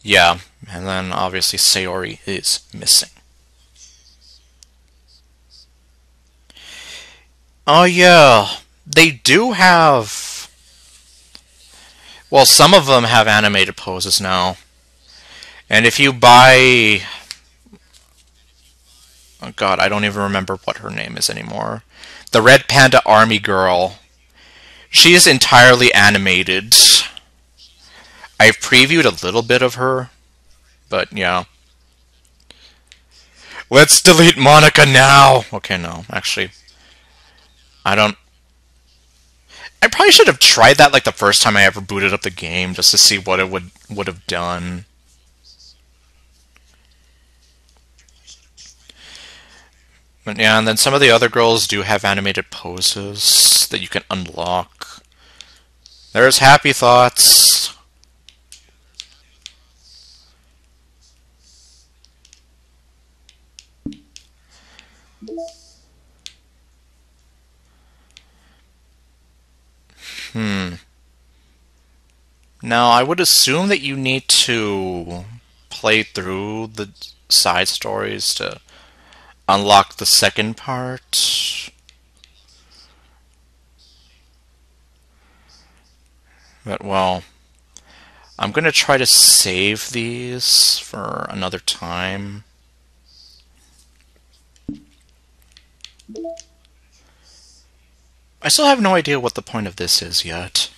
yeah. And then obviously Sayori is missing. Oh yeah. They do have... well, some of them have animated poses now. And if you buy... oh god, I don't even remember what her name is anymore. The Red Panda Army Girl. She is entirely animated. I've previewed a little bit of her. But, yeah. Let's delete Monica now! Okay, no. Actually, I probably should have tried that like the first time I ever booted up the game, just to see what it would have done. But yeah, and then some of the other girls do have animated poses that you can unlock. There's Happy Thoughts. Now, I would assume that you need to play through the side stories to unlock the second part. But, well, I'm going to try to save these for another time. I still have no idea what the point of this is yet.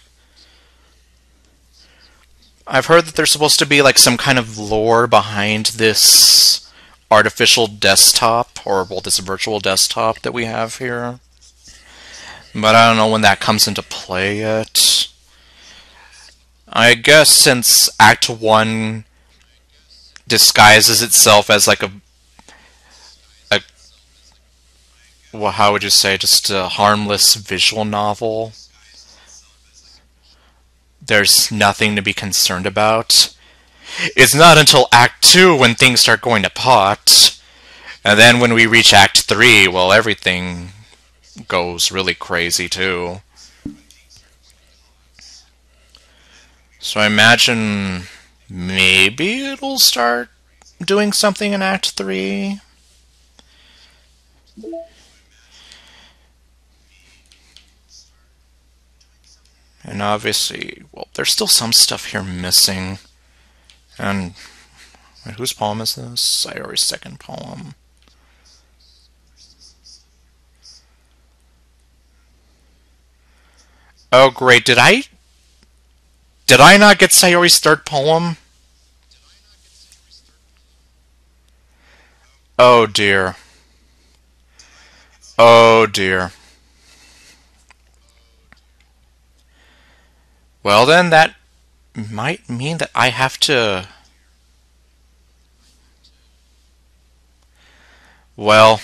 I've heard that there's supposed to be like some kind of lore behind this artificial desktop, or well, this virtual desktop that we have here. But I don't know when that comes into play yet. I guess since Act 1 disguises itself as like a well, how would you say, just a harmless visual novel, there's nothing to be concerned about. It's not until Act 2 when things start going to pot. And then when we reach Act 3, well, everything goes really crazy too. So I imagine maybe it'll start doing something in Act 3. And obviously, well, there's still some stuff here missing. And wait, whose poem is this? Sayori's second poem. Oh great, did I not get Sayori's third poem? Oh dear. Oh dear. Well then, that might mean that I have to... Well...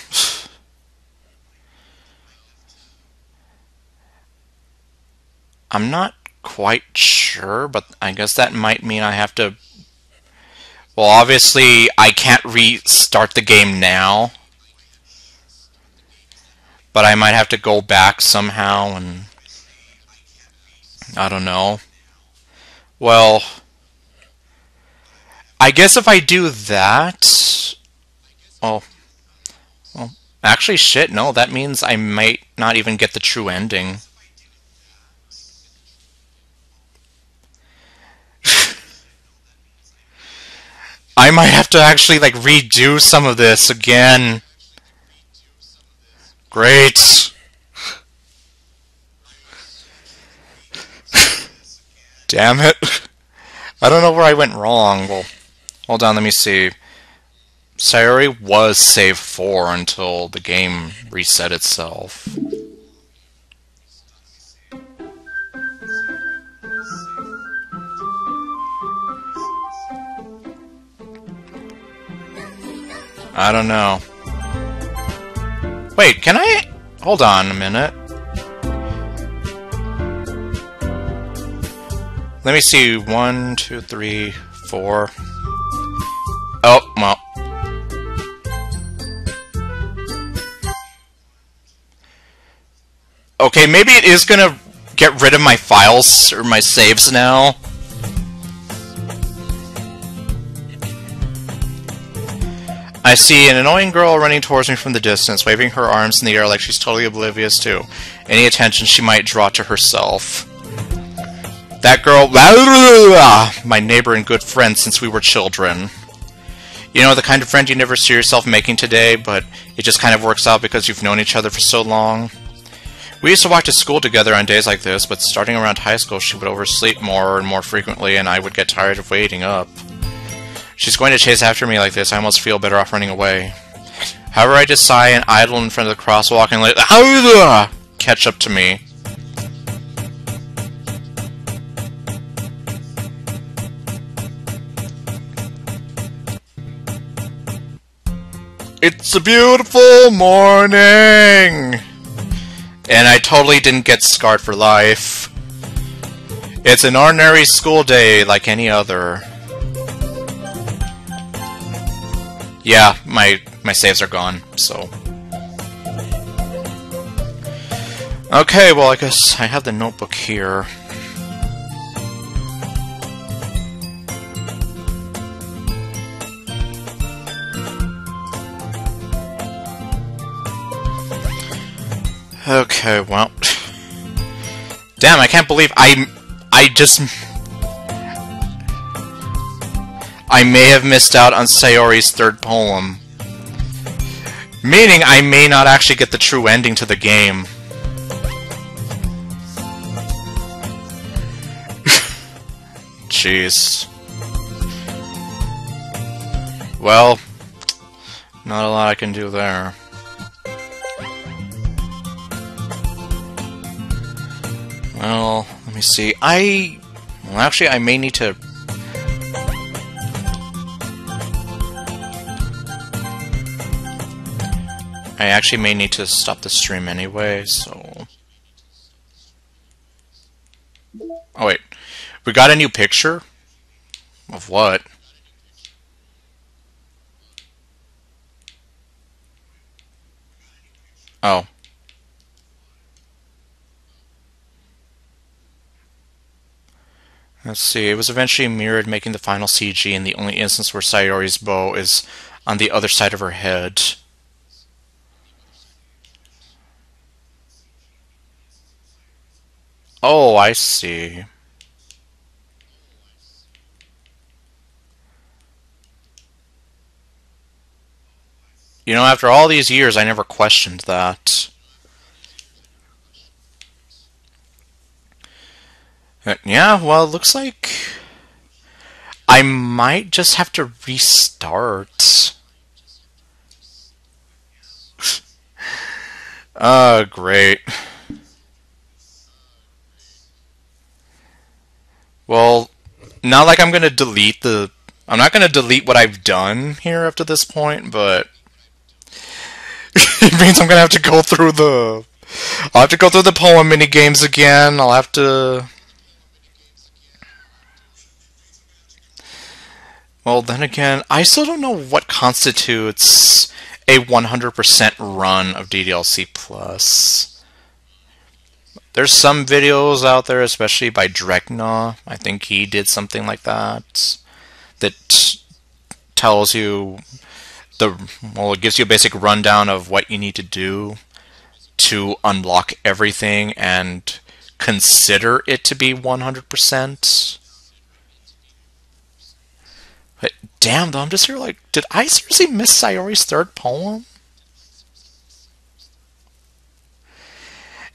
I'm not quite sure, but I guess that might mean I have to... Well, obviously, I can't restart the game now. But I might have to go back somehow and... I don't know. Well, I guess if I do that... Oh. Well, actually, shit, no, that means I might not even get the true ending. I might have to actually, like, redo some of this again. Great. Damn it. I don't know where I went wrong. Well, hold on, let me see. Sayori was save 4 until the game reset itself. I don't know. Wait, can I... Hold on a minute. Let me see. 1, 2, 3, 4. Oh, well. Okay, maybe it is gonna get rid of my files or my saves now. I see an annoying girl running towards me from the distance, waving her arms in the air like she's totally oblivious to any attention she might draw to herself. That girl, my neighbor and good friend since we were children. You know, the kind of friend you never see yourself making today, but it just kind of works out because you've known each other for so long. We used to walk to school together on days like this, but starting around high school she would oversleep more and more frequently, and I would get tired of waiting up. She's going to chase after me like this, I almost feel better off running away. However, I just sigh and idle in front of the crosswalk and let catch up to me. It's a beautiful morning! And I totally didn't get scarred for life. It's an ordinary school day like any other. Yeah, my saves are gone, so... Okay, well I guess I have the notebook here. Okay, well... Damn, I can't believe I may have missed out on Sayori's third poem. Meaning I may not actually get the true ending to the game. Jeez. Well, not a lot I can do there. Well, let me see. Well, actually, I may need to... I actually may need to stop the stream anyway, so... Oh, wait. We got a new picture? Of what? Oh. Let's see. It was eventually mirrored, making the final CG in the only instance where Sayori's bow is on the other side of her head. Oh, I see. You know, after all these years, I never questioned that. Yeah, well, it looks like I might just have to restart. Great. Well, not like I'm gonna delete the... I'm not gonna delete what I've done here up to this point, but... it means I'm gonna have to go through the... I'll have to go through the poem minigames again. I'll have to... Well, then again, I still don't know what constitutes a 100% run of DDLC+. There's some videos out there, especially by Drekna. I think he did something like that. That tells you well, it gives you a basic rundown of what you need to do to unlock everything and consider it to be 100%. But damn, though, I'm just here like, did I seriously miss Sayori's third poem?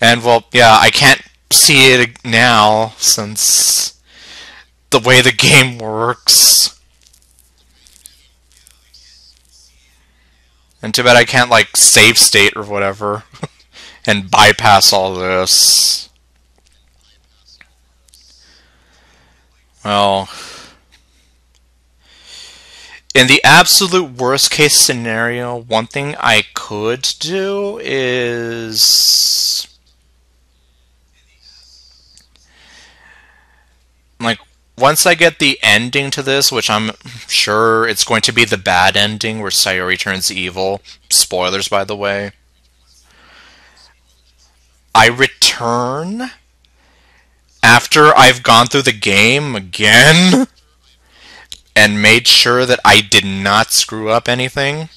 And, well, yeah, I can't see it now, since the way the game works. And too bad I can't, like, save state or whatever, and bypass all this. Well... in the absolute worst case scenario, one thing I could do is... like, once I get the ending to this, which I'm sure it's going to be the bad ending where Sayori turns evil. Spoilers, by the way. I return after I've gone through the game again and made sure that I did not screw up anything.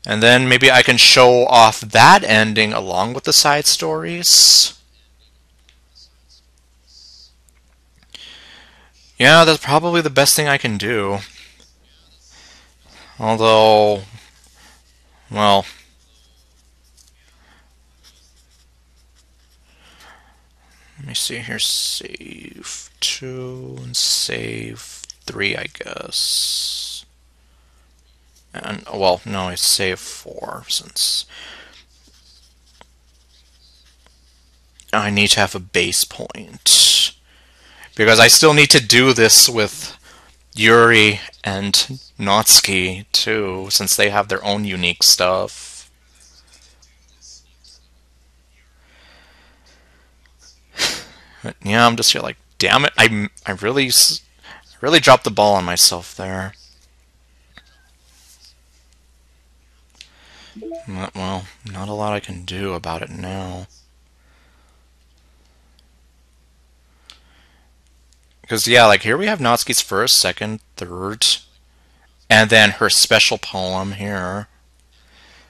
And then maybe I can show off that ending along with the side stories. Yeah, that's probably the best thing I can do. Although, well... let me see here, save 2 and save 3, I guess. And, well, no, I save 4 since I need to have a base point. Because I still need to do this with Yuri and Natsuki too, since they have their own unique stuff. But yeah, I'm just here like, damn it, I really dropped the ball on myself there. Well, not a lot I can do about it now. Because, yeah, like, here we have Natsuki's first, second, third, and then her special poem here,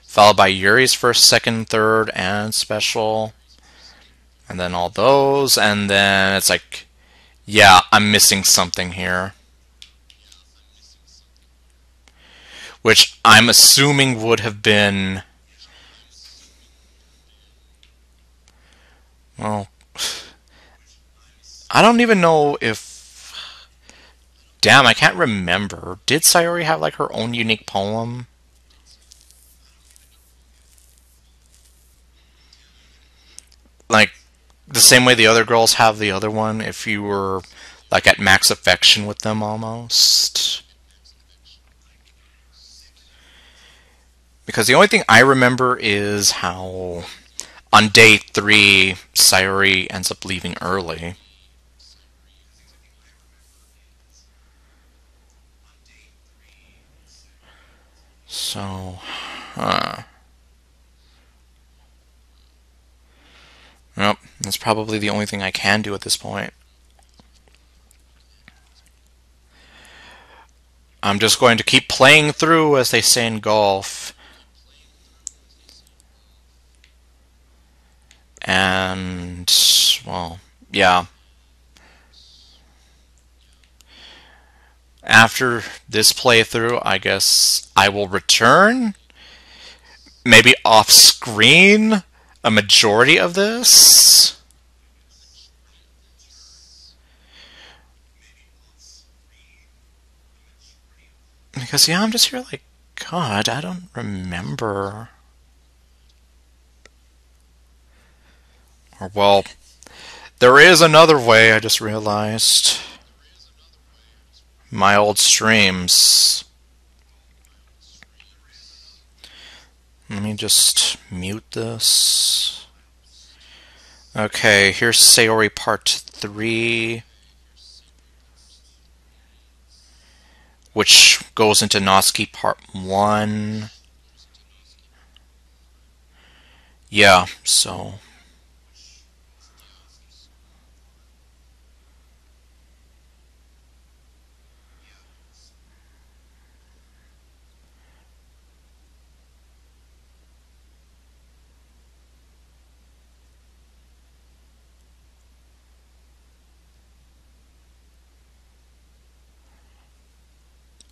followed by Yuri's first, second, third, and special, and then all those, and then it's like, yeah, I'm missing something here. Which I'm assuming would have been, well, I don't even know if, damn, I can't remember. Did Sayori have like her own unique poem? Like, the same way the other girls have the other one, if you were like at max affection with them almost. Because the only thing I remember is how on day 3, Sayori ends up leaving early. So, Nope, that's probably the only thing I can do at this point. I'm just going to keep playing through, as they say in golf. And, well, yeah. After this playthrough, I guess I will return, maybe off screen, a majority of this. Because, yeah, I'm just here like, God, I don't remember. Or, well, there is another way, I just realized. My old streams. Let me just mute this. Okay, here's Sayori Part 3, which goes into Natsuki Part 1. Yeah, so...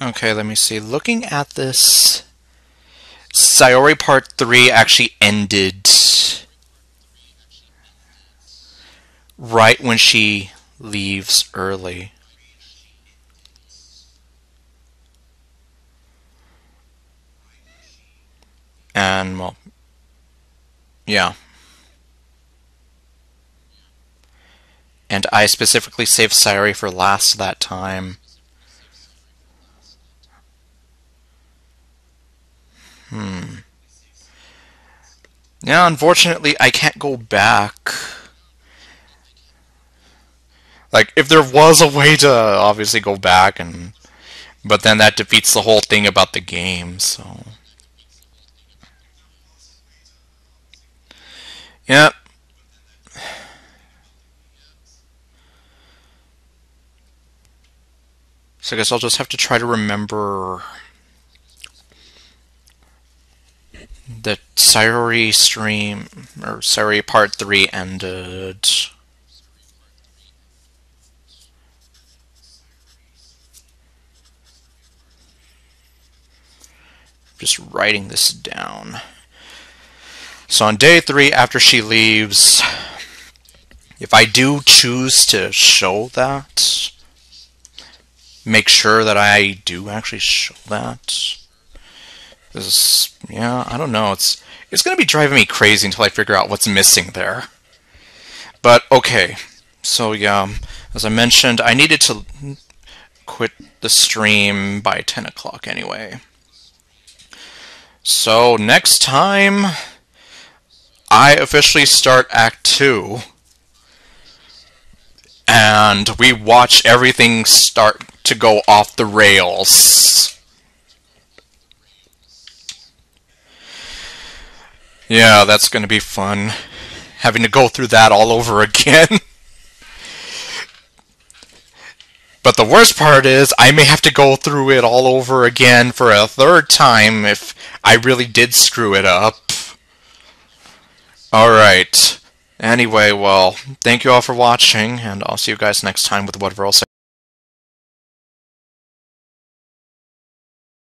Okay, let me see. Looking at this, Sayori Part 3 actually ended right when she leaves early. And, well, yeah. And I specifically saved Sayori for last that time. Yeah, unfortunately, I can't go back. Like, if there was a way to obviously go back, but then that defeats the whole thing about the game, so... Yep. So I guess I'll just have to try to remember the Sayori stream, or Sayori Part 3 ended. Just writing this down. So on day 3, after she leaves, if I do choose to show that, make sure that I do actually show that. Yeah, I don't know. It's going to be driving me crazy until I figure out what's missing there. But okay, so yeah, as I mentioned, I needed to quit the stream by 10 o'clock anyway. So next time, I officially start Act 2, and we watch everything start to go off the rails. Yeah, that's going to be fun, having to go through that all over again. But the worst part is, I may have to go through it all over again for a third time if I really did screw it up. Alright. Anyway, well, thank you all for watching, and I'll see you guys next time with whatever else